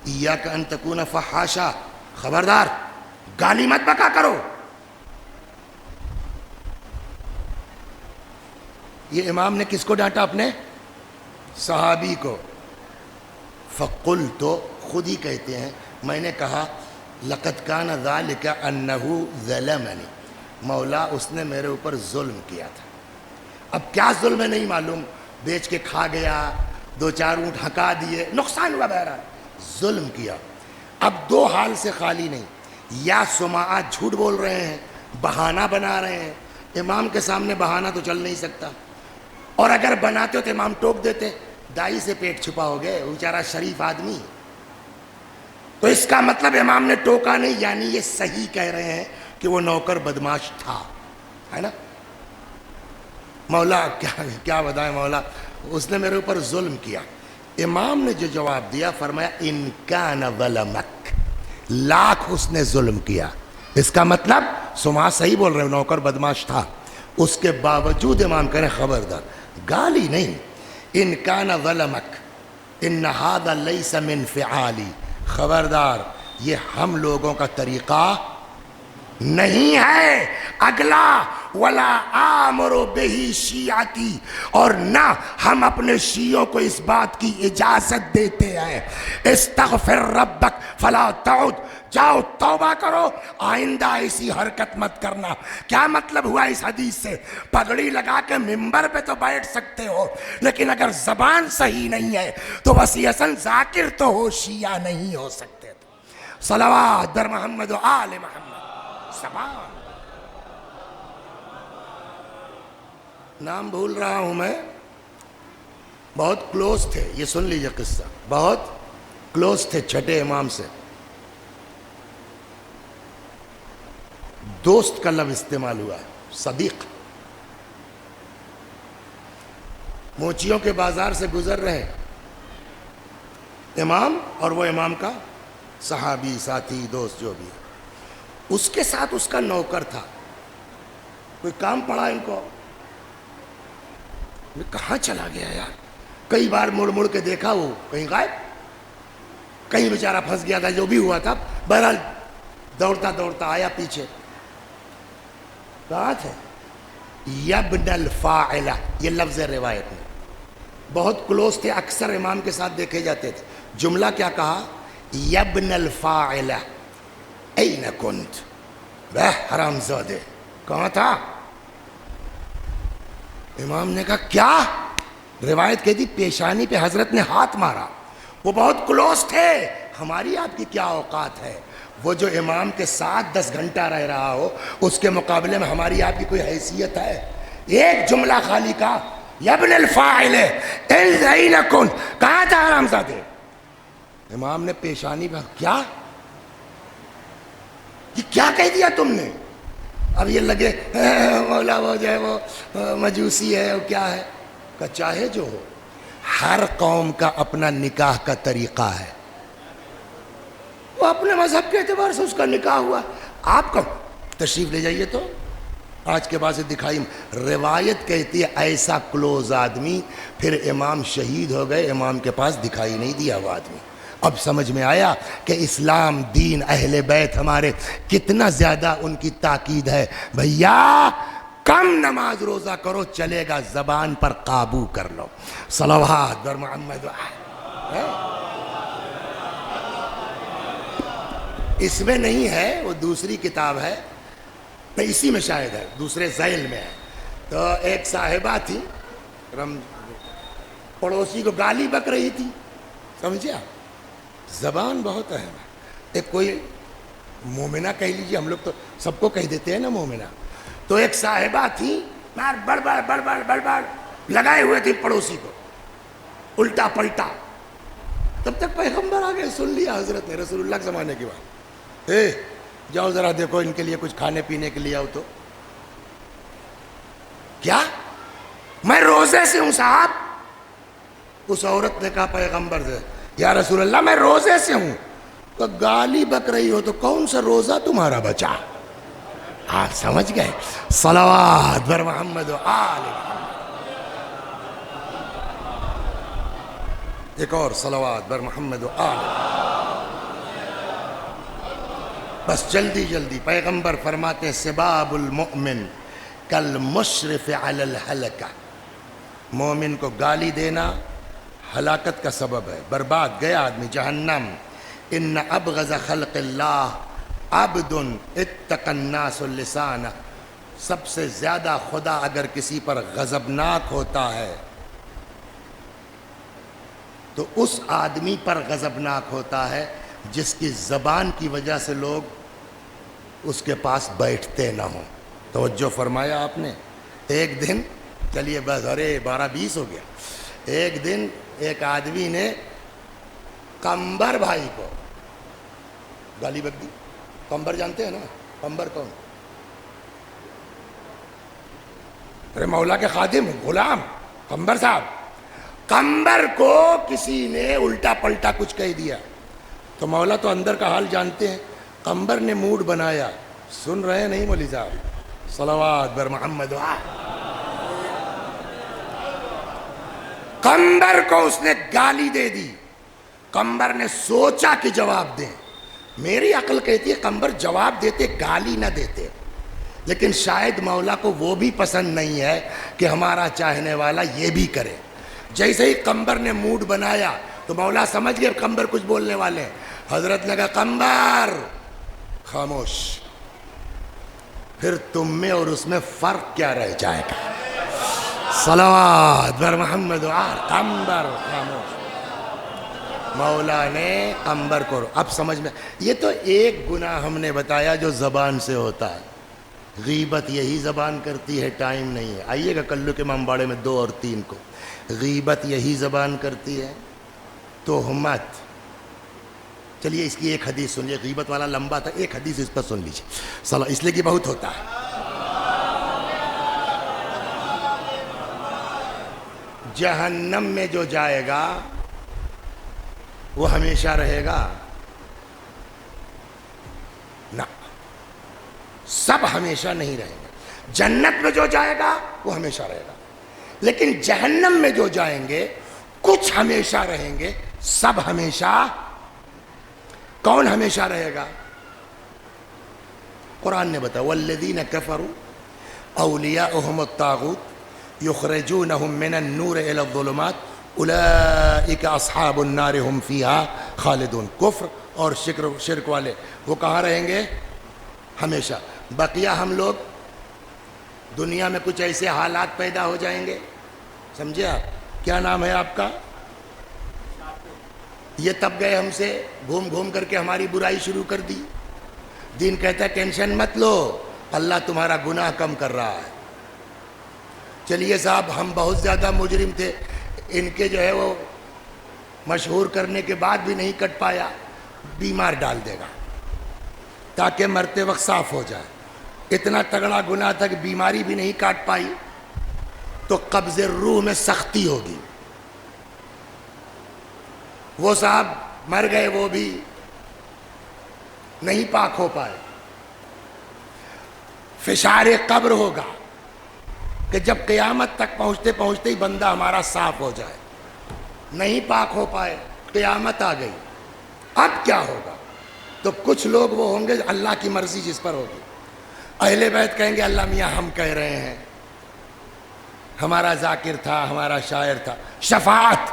ایاک ان تکون فحاشا، خبردار گالی مت بکا کرو۔ یہ امام نے کس کو ڈانٹا؟ اپنے صحابی کو۔ فقلت، خود ہی کہتے ہیں، میں نے کہا لقد کان ذلک انہ ظلمنی، مولا اس نے میرے اوپر ظلم کیا تھا۔ اب کیا ظلم ہے نہیں معلوم، بیچ کے کھا گیا، 2-4 اونٹ ہکا دیے، نقصان ہوا، بہرحال ظلم کیا۔ اب دو حال سے خالی نہیں، یا سماع جھوٹ بول رہے ہیں، بہانہ بنا رہے ہیں، امام کے سامنے بہانہ تو چل نہیں سکتا، اور اگر بناتے ہو تو امام ٹوک دیتے، دائی سے پیٹ چھپا ہو گئے، بیچارہ شریف آدمی، تو اس کا مطلب امام نے ٹوکا نہیں، یعنی یہ صحیح کہہ رہے ہیں کہ وہ نوکر بدماش تھا، ہے نا؟ مولا کیا بتائیں مولا، اس نے میرے اوپر ظلم کیا۔ امام نے جو جواب دیا، فرمایا ان کان ظلمک، لاکھ اس نے ظلم کیا، اس کا مطلب سماج صحیح بول رہے ہو، نوکر بدماش تھا، اس کے باوجود امام کہہ رہے ہیں خبردار، گالی نہیں، ان کان ظلمک ان ھذا لیس من فعالی، خبردار یہ ہم لوگوں کا طریقہ نہیں ہے۔ اگلا ولا آمر بہ شیعتی، اور نہ ہم اپنے شیعوں کو اس بات کی اجازت دیتے ہیں، استغفر ربک فلا تعد، جاؤ توبہ کرو، آئندہ ایسی حرکت مت کرنا۔ کیا مطلب ہوا اس حدیث سے؟ پگڑی لگا کے ممبر پہ تو بیٹھ سکتے ہو، لیکن اگر زبان صحیح نہیں ہے تو وسیع حسن ذاکر تو ہو، شیعہ نہیں ہو سکتے۔ صلوات بر محمد و آل محمد۔ زبان، نام بھول رہا ہوں میں، بہت کلوز تھے، یہ سن لیجئے قصہ، بہت کلوز تھے چھٹے امام سے، دوست کا لفظ استعمال ہوا ہے، صدیق۔ موچیوں کے بازار سے گزر رہے امام اور وہ امام کا صحابی، ساتھی، دوست جو بھی ہے، اس کے ساتھ اس کا نوکر تھا، کوئی کام پڑا ان کو، کہاں چلا گیا یار، کئی بار مڑ مڑ کے دیکھا، وہ کہیں غائب، کہیں بیچارہ پھنس گیا تھا، جو بھی ہوا تھا، بہرحال دوڑتا دوڑتا آیا پیچھے، کہاں تھے؟ یبن الفاعلہ، یہ لفظ روایت میں، بہت کلوز تھے، اکثر امام کے ساتھ دیکھے جاتے تھے۔ جملہ کیا کہا؟ یبن الفاعلہ این کنت، بہ حرام زادے، کہاں تھا؟ امام نے کہا کیا؟ روایت کہتی پیشانی پہ حضرت نے ہاتھ مارا، وہ بہت کلوز تھے، ہماری آپ کی کیا اوقات ہے، وہ جو امام کے ساتھ 10 گھنٹہ رہ رہا ہو، اس کے مقابلے میں ہماری آپ کی کوئی حیثیت ہے؟ ایک جملہ خالی کا، یبن الفاعل این کنت، کہاں تھا حرام زادے؟ امام نے پیشانی پہ، کیا یہ کیا کہہ دیا تم نے؟ اب یہ لگے مولا وہ جو ہے وہ مجوسی ہے، وہ کیا ہے، کہ چاہے جو ہو، ہر قوم کا اپنا نکاح کا طریقہ ہے، وہ اپنے مذہب کے اعتبار سے اس کا نکاح ہوا، آپ کا تشریف لے جائیے تو آج کے بعد سے دکھائی۔ روایت کہتی ہے ایسا کلوز آدمی، پھر امام شہید ہو گئے، امام کے پاس دکھائی نہیں دیا وہ آدمی۔ اب سمجھ میں آیا کہ اسلام دین اہل بیت ہمارے کتنا زیادہ ان کی تاکید ہے، بھیا کم نماز روزہ کرو، چلے گا، زبان پر قابو کر لو۔ صلوات بر محمد۔ اس میں نہیں ہے، وہ دوسری کتاب ہے، اسی میں شاید ہے، دوسرے ذیل میں ہے۔ تو ایک صاحبہ تھی، پڑوسی کو گالی بک رہی تھی، سمجھے آپ؟ زبان بہت اہم ہے۔ ایک کوئی مومنہ کہہ لیجیے، ہم لوگ تو سب کو کہہ دیتے ہیں نا مومنہ، تو ایک صاحبہ تھی، بڑبڑ لگائے ہوئے تھی پڑوسی کو، الٹا پلٹا، تب تک پیغمبر آ گئے، سن لیا حضرت نے، رسول اللہ کے زمانے کی بات، جاؤ ذرا دیکھو ان کے لیے کچھ کھانے پینے کے لیے آؤ، تو کیا میں روزے سے ہوں صاحب؟ اس عورت نے کہا پیغمبر سے، یا رسول اللہ میں روزے سے ہوں۔ تو گالی بک رہی ہو تو کون سا روزہ تمہارا بچا؟ آپ سمجھ گئے؟ صلوات بر محمد و آل محمد۔ ایک اور صلوات بر محمد و آل محمد۔ بس جلدی جلدی، پیغمبر فرماتے ہیں سباب المؤمن کالمشرف علی الہلکہ، مومن کو گالی دینا ہلاکت کا سبب ہے، برباد، گیا آدمی جہنم۔ ان ابغض خلق اللہ عبد اتقى الناس اللسان، سب سے زیادہ خدا اگر کسی پر غضبناک ہوتا ہے تو اس آدمی پر غضبناک ہوتا ہے جس کی زبان کی وجہ سے لوگ اس کے پاس بیٹھتے نہ ہوں۔ توجہ فرمایا آپ نے؟ ایک دن، چلیے بس، ارے 12-20 ہو گیا، ایک دن ایک آدمی نے قمبر بھائی کو گالی بک دی۔ قمبر جانتے ہیں نا؟ قمبر کون؟ ارے مولا کے خادم، غلام، قمبر صاحب۔ قمبر کو کسی نے الٹا پلٹا کچھ کہہ دیا تو مولا تو اندر کا حال جانتے ہیں، قمبر نے موڈ بنایا، سن رہے ہیں نہیں مولوی صاحب؟ صلوات بر محمد قمبر کو اس نے گالی دے دی. قمبر نے سوچا کہ جواب دیں. میری عقل کہتی ہے قمبر جواب دیتے گالی نہ دیتے، لیکن شاید مولا کو وہ بھی پسند نہیں ہے کہ ہمارا چاہنے والا یہ بھی کرے. جیسے ہی قمبر نے موڈ بنایا تو مولا سمجھ گئے قمبر کچھ بولنے والے. حضرت نے کہا قمبر خاموش، پھر تم میں اور اس میں فرق کیا رہ جائے گا؟ صلوات بر محمد قمبر خاموش. مولا نے قمبر کو اب سمجھ میں. یہ تو ایک گناہ ہم نے بتایا جو زبان سے ہوتا ہے. غیبت یہی زبان کرتی ہے، ٹائم نہیں ہے. آئیے گا کلو کے امامباڑے میں 2 اور 3 کو. غیبت یہی زبان کرتی ہے. تہمت، چلیے اس کی ایک حدیث سنیے. غیبت والا لمبا تھا، ایک حدیث اس پر سن لیجیے صلاح، اس لیے کہ بہت ہوتا ہے. جہنم میں جو جائے گا وہ ہمیشہ رہے گا؟ نہ، سب ہمیشہ نہیں رہیں گے. جنت میں جو جائے گا وہ ہمیشہ رہے گا، لیکن جہنم میں جو جائیں گے کچھ ہمیشہ رہیں گے، سب ہمیشہ. کون ہمیشہ رہے گا؟ قرآن نے بتایا والذین کفروا اولیاؤہم الطاغوت یخرجونہم من النور الی الظلمات اولئک اصحاب النار ہم فیہا خالدون. کفر اور شرک والے وہ کہاں رہیں گے؟ ہمیشہ. بقیہ ہم لوگ دنیا میں کچھ ایسے حالات پیدا ہو جائیں گے، سمجھے آپ؟ کیا نام ہے آپ کا؟ یہ تب گئے ہم سے گھوم گھوم کر کے ہماری برائی شروع کر دی. دین کہتا ہے ٹینشن مت لو، اللہ تمہارا گناہ کم کر رہا ہے. چلیے صاحب ہم بہت زیادہ مجرم تھے، ان کے جو ہے وہ مشہور کرنے کے بعد بھی نہیں کٹ پایا، بیمار ڈال دے گا تاکہ مرتے وقت صاف ہو جائے. اتنا تگڑا گناہ تھا کہ بیماری بھی نہیں کاٹ پائی تو قبض روح میں سختی ہوگی. وہ صاحب مر گئے، وہ بھی نہیں پاک ہو پائے. فشار قبر ہوگا کہ جب قیامت تک پہنچتے پہنچتے ہی بندہ ہمارا صاف ہو جائے، نہیں پاک ہو پائے، قیامت آ گئی. اب کیا ہوگا؟ تو کچھ لوگ وہ ہوں گے اللہ کی مرضی جس پر ہوگی. اہل بیت کہیں گے اللہ میاں ہم کہہ رہے ہیں، ہمارا ذاکر تھا، ہمارا شاعر تھا. شفاعت،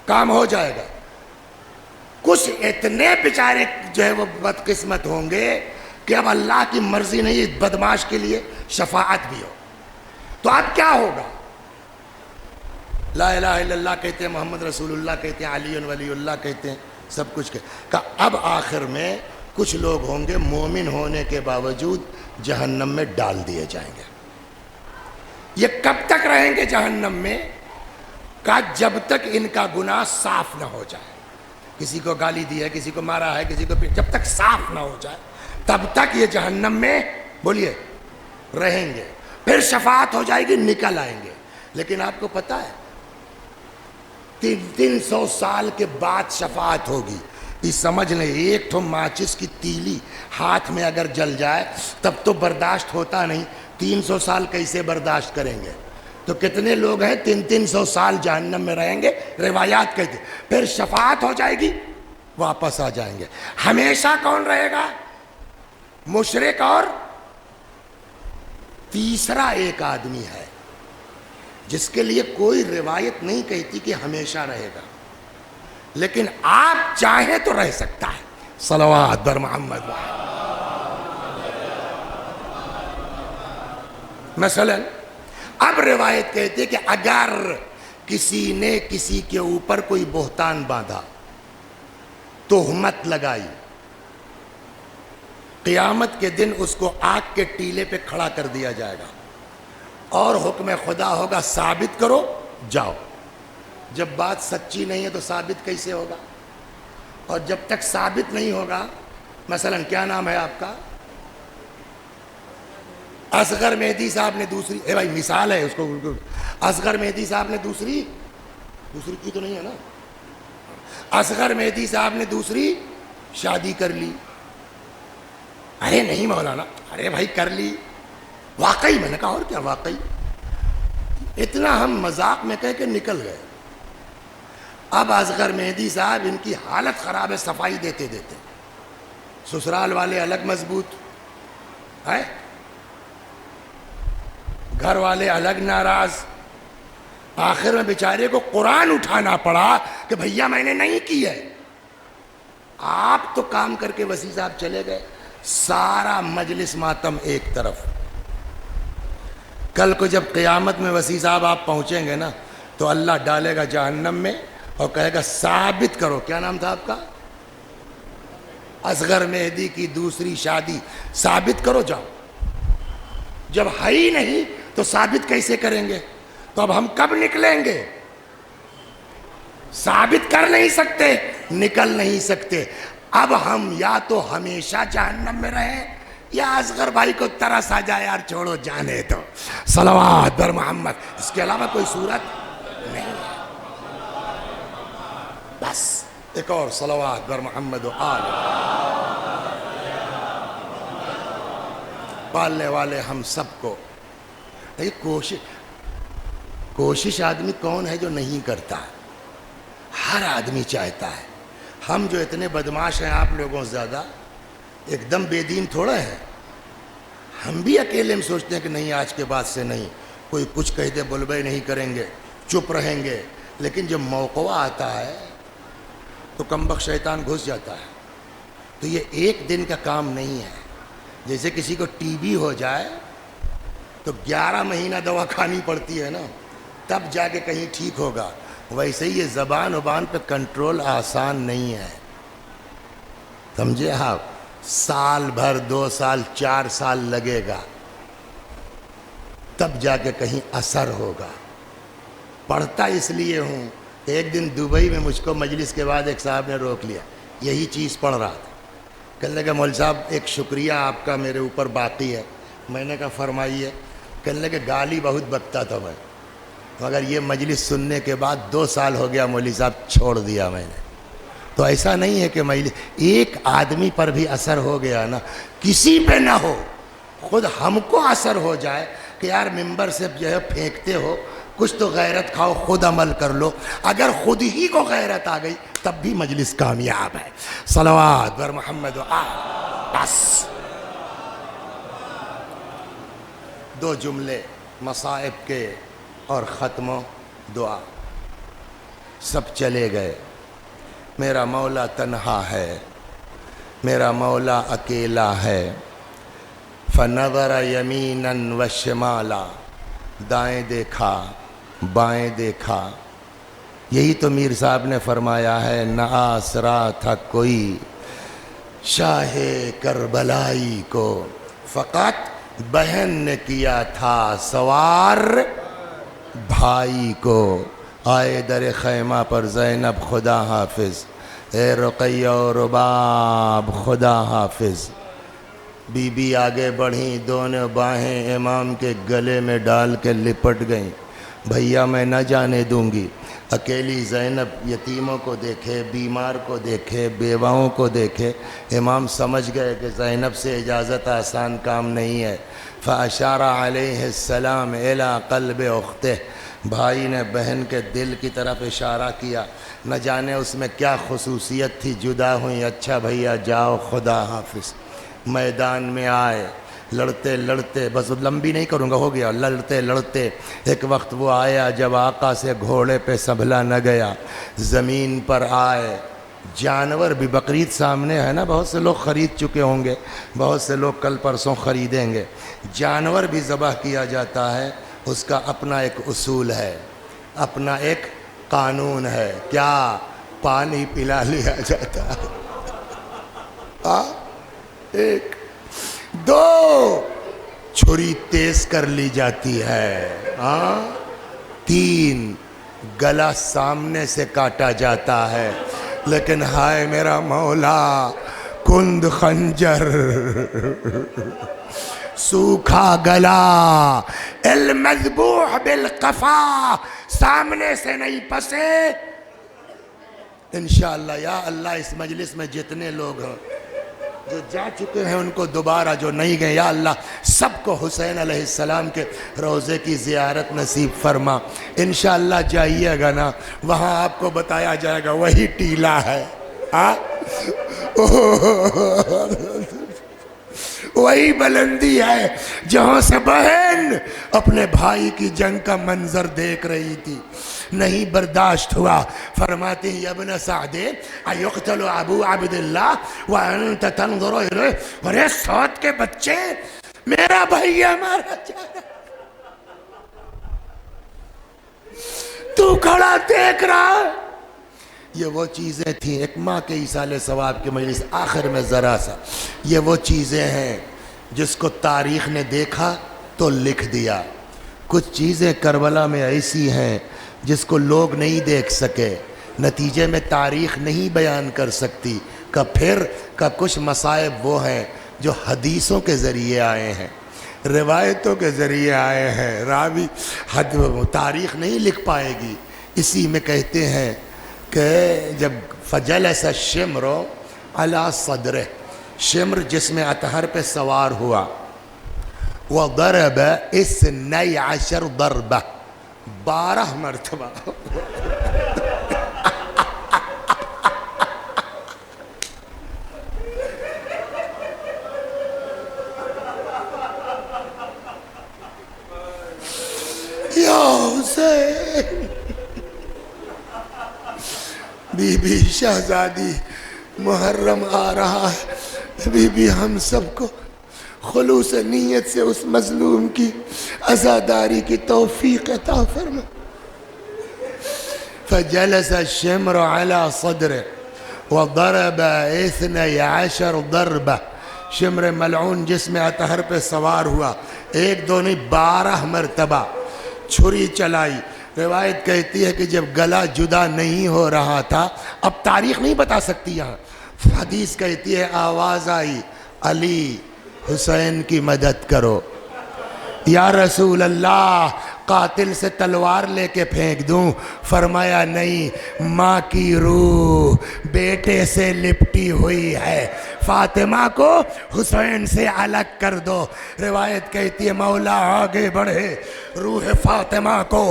کام ہو جائے گا. کچھ اتنے بیچارے جو ہے وہ بدقسمت ہوں گے کہ اب اللہ کی مرضی نہیں، اس بدماش کے لیے شفاعت بھی ہو. تو اب کیا ہوگا؟ لا الہ الا اللہ کہتے ہیں، محمد رسول اللہ کہتے ہیں، علی ولی اللہ کہتے ہیں، سب کچھ کہ اب آخر میں کچھ لوگ ہوں گے مومن ہونے کے باوجود جہنم میں ڈال دیے جائیں گے. یہ کب تک رہیں گے جہنم میں؟ کہ جب تک ان کا گناہ صاف نہ ہو جائے. کسی کو گالی دی ہے، کسی کو مارا ہے، کسی کو جب تک صاف نہ ہو جائے تب تک یہ جہنم میں بولیے رہیں گے. پھر شفاعت ہو جائے گی، نکل آئیں گے. لیکن آپ کو پتا ہے 300 سال کے بعد شفاعت ہوگی. یہ سمجھ لیں ایک تو ماچس کی تیلی ہاتھ میں اگر جل جائے تب تو برداشت ہوتا نہیں، 300 سال کیسے برداشت کریں گے؟ تو کتنے لوگ ہیں 300 سال جہنم میں رہیں گے، روایات کہتے. پھر شفاعت ہو جائے گی، واپس آ جائیں گے. ہمیشہ کون رہے گا؟ مشرک اور تیسرا ایک آدمی ہے جس کے لیے کوئی روایت نہیں کہتی کہ ہمیشہ رہے گا، لیکن آپ چاہیں تو رہ سکتا ہے. صلوات بر محمد. مثلا اب روایت کہتی ہے کہ اگر کسی نے کسی کے اوپر کوئی بہتان باندھا، تہمت لگائی، قیامت کے دن اس کو آگ کے ٹیلے پہ کھڑا کر دیا جائے گا اور حکم خدا ہوگا ثابت کرو، جاؤ. جب بات سچی نہیں ہے تو ثابت کیسے ہوگا؟ اور جب تک ثابت نہیں ہوگا، مثلا کیا نام ہے آپ کا؟ اصغر مہدی صاحب نے دوسری، اے بھائی مثال ہے اس کو، اصغر مہدی صاحب نے دوسری کی تو نہیں ہے نا، اصغر مہدی صاحب نے دوسری شادی کر لی. ارے نہیں مولانا، ارے بھائی کر لی، واقعی؟ میں نے کہا اور کیا واقعی؟ اتنا ہم مذاق میں کہہ کے نکل گئے۔ اب اصغر مہدی صاحب ان کی حالت خراب ہے صفائی دیتے دیتے، سسرال والے الگ مضبوط ہے، گھر والے الگ ناراض، آخر میں بیچارے کو قرآن اٹھانا پڑا کہ بھیا میں نے نہیں کی ہے۔ آپ تو کام کر کے وسیع صاحب چلے گئے، سارا مجلس ماتم ایک طرف۔ کل کو جب قیامت میں وسیع صاحب آپ پہنچیں گے نا تو اللہ ڈالے گا جہنم میں اور کہے گا ثابت کرو، کیا نام تھا آپ کا؟ اصغر مہدی کی دوسری شادی ثابت کرو، جاؤ۔ جب ہے ہی نہیں تو ثابت کیسے کریں گے؟ تو اب ہم کب نکلیں گے؟ ثابت کر نہیں سکتے، نکل نہیں سکتے۔ اب ہم یا تو ہمیشہ جہنم میں رہیں یا اصغر بھائی کو ترس آ جائے، یار چھوڑو جانے دو، صلوات بر محمد، اس کے علاوہ کوئی صورت نہیں ہے۔ بس ایک اور صلوات بر محمد و آل پالنے والے ہم سب کو۔ کوشش آدمی کون ہے جو نہیں کرتا؟ ہر آدمی چاہتا ہے۔ ہم جو اتنے بدماش ہیں آپ لوگوں سے زیادہ، ایک دم بے دین تھوڑا ہے۔ ہم بھی اکیلے میں سوچتے ہیں کہ نہیں آج کے بعد سے نہیں، کوئی کچھ کہہ دے بلبے نہیں کریں گے، چپ رہیں گے، لیکن جب موقع آتا ہے تو کمبخت شیطان گھس جاتا ہے۔ تو یہ ایک دن کا کام نہیں ہے۔ جیسے کسی کو ٹی بی ہو جائے تو 11 مہینہ دوا کھانی پڑتی ہے نا، تب جا کے کہیں ٹھیک ہوگا۔ ویسے ہی یہ زبان وبان پہ کنٹرول آسان نہیں ہے، سمجھے آپ؟ سال بھر، 2 سال، 4 سال لگے گا، تب جا کے کہیں اثر ہوگا۔ پڑھتا اس لیے ہوں، ایک دن دبئی میں مجھ کو مجلس کے بعد ایک صاحب نے روک لیا، یہی چیز پڑھ رہا تھا، کہنے لگا مول صاحب ایک شکریہ آپ کا میرے اوپر باقی ہے۔ میں نے کہا فرمائیے۔ کہنے لگے گالی بہت بکتا تھا میں، مگر یہ مجلس سننے کے بعد 2 سال ہو گیا مولوی صاحب، چھوڑ دیا میں نے۔ تو ایسا نہیں ہے کہ مجلس ایک آدمی پر بھی اثر ہو گیا نا، کسی پہ نہ ہو، خود ہم کو اثر ہو جائے کہ یار ممبر سے جو ہے پھینکتے ہو، کچھ تو غیرت کھاؤ، خود عمل کر لو۔ اگر خود ہی کو غیرت آ گئی تب بھی مجلس کامیاب ہے۔ صلوات بر محمد و آل۔ بس 2 جملے مصائب کے اور ختم و دعا۔ سب چلے گئے، میرا مولا تنہا ہے، میرا مولا اکیلا ہے۔ فنظر یمینا و شمالا، دائیں دیکھا بائیں دیکھا۔ یہی تو میر صاحب نے فرمایا ہے، نہ آسرا تھا کوئی شاہ کربلائی کو، فقط بہن نے کیا تھا سوار بھائی کو۔ آئے در خیمہ پر زینب خدا حافظ، اے رقیہ و رباب خدا حافظ۔ بی بی آگے بڑھیں، دونوں باہیں امام کے گلے میں ڈال کے لپٹ گئیں۔ بھیا میں نہ جانے دوں گی۔ اکیلی زینب یتیموں کو دیکھے، بیمار کو دیکھے، بیواؤں کو دیکھے۔ امام سمجھ گئے کہ زینب سے اجازت آسان کام نہیں ہے۔ فَأَشَارَ عَلَيْهِ السَّلَامِ إِلَىٰ قَلْبِ أُخْتِهِ، بھائی نے بہن کے دل کی طرف اشارہ کیا۔ نہ جانے اس میں کیا خصوصیت تھی، جدا ہوئیں، اچھا بھیا جاؤ خدا حافظ۔ میدان میں آئے، لڑتے لڑتے، بس لمبی نہیں کروں گا، ہو گیا، لڑتے لڑتے ایک وقت وہ آیا جب آقا سے گھوڑے پہ سنبھلا نہ گیا، زمین پر آئے۔ جانور بھی، بقرعید سامنے ہے نا، بہت سے لوگ خرید چکے ہوں گے، بہت سے لوگ کل پرسوں خریدیں گے۔ جانور بھی ذبح کیا جاتا ہے، اس کا اپنا ایک اصول ہے، اپنا ایک قانون ہے۔ کیا؟ پانی پلا لیا جاتا ہے، 1 2 چھری تیز کر لی جاتی ہے، 3 گلا سامنے سے کاٹا جاتا ہے۔ لیکن ہائے میرا مولا، کند خنجر، سوکھا گلا، المذبوح بالقفا، سامنے سے نہیں پسے۔ انشاءاللہ یا اللہ اس مجلس میں جتنے لوگ ہیں جو جا چکے ہیں ان کو دوبارہ جو نہیں گئے یا اللہ سب کو حسین علیہ السلام کے روضے کی زیارت نصیب فرما. انشاءاللہ جائیے گا نا, وہاں آپ کو بتایا جائے گا وہی ٹیلہ ہے, وہی بلندی ہے جہاں سے بہن اپنے بھائی کی جنگ کا منظر دیکھ رہی تھی, نہیں برداشت ہوا. فرماتی ہیں ابن سعد ایقتل ابو عبداللہ وانت تنظر الیہ, ارے سعد کے بچے میرا بھائی مارا جا رہا, تو کھڑا دیکھ رہا. یہ وہ چیزیں تھیں, ایک ماں کے ایصال ثواب کی مجلس آخر میں ذرا سا, یہ وہ چیزیں ہیں جس کو تاریخ نے دیکھا تو لکھ دیا. کچھ چیزیں کربلا میں ایسی ہیں جس کو لوگ نہیں دیکھ سکے, نتیجے میں تاریخ نہیں بیان کر سکتی. پھر کچھ مصائب وہ ہیں جو حدیثوں کے ذریعے آئے ہیں, روایتوں کے ذریعے آئے ہیں, راوی تاریخ نہیں لکھ پائے گی. اسی میں کہتے ہیں کہ جب فجلس الشمر علی صدرہ, شمر جسم اطہر پہ سوار ہوا, وضرب 12 ضربہ, 12 مرتبہ. یا حسین, بی بی شہزادی محرم آ رہا ہے, بی بی ہم سب کو خلوص نیت سے اس مظلوم کی عزاداری کی توفیق عطا فرما. فجلس الشمر على صدره وضرب 12 ضربہ, شمر ملعون جسم اطہر پہ سوار ہوا, 1 2 نہیں 12 مرتبہ چھری چلائی. روایت کہتی ہے کہ جب گلا جدا نہیں ہو رہا تھا, اب تاریخ نہیں بتا سکتی یہاں, حدیث کہتی ہے آواز آئی علی حسین کی مدد کرو. یا رسول اللہ قاتل سے تلوار لے کے پھینک دوں؟ فرمایا نہیں, ماں کی روح بیٹے سے لپٹی ہوئی ہے, فاطمہ کو حسین سے الگ کر دو. روایت کہتی ہے مولا آگے بڑھے, روح فاطمہ کو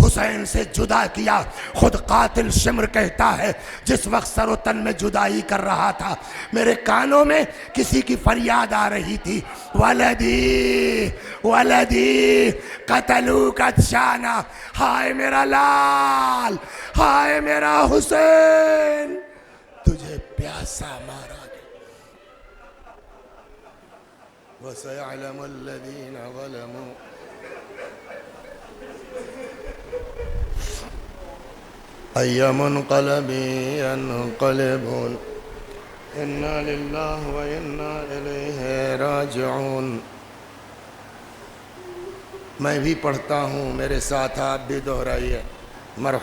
حسین سے جدا کیا. خود قاتل شمر کہتا ہے جس وقت سر و تن میں جدائی کر رہا تھا, میرے کانوں میں کسی کی فریاد آ رہی تھی, ولدی ولدی قتلوک شانا, ہائے میرا لال, ہائے میرا حسین, تجھے پیاسا مارا گیا. وَسَيَعْلَمُ الَّذِينَ ظَلَمُوا أَيَّ مُنْقَلَبٍ يَنْقَلِبُونَ إِنَّا لِلَّهِ وَإِنَّا إِلَيْهِ رَاجِعُونَ. میں بھی پڑھتا ہوں, میرے ساتھ آپ بھی دہرائیے.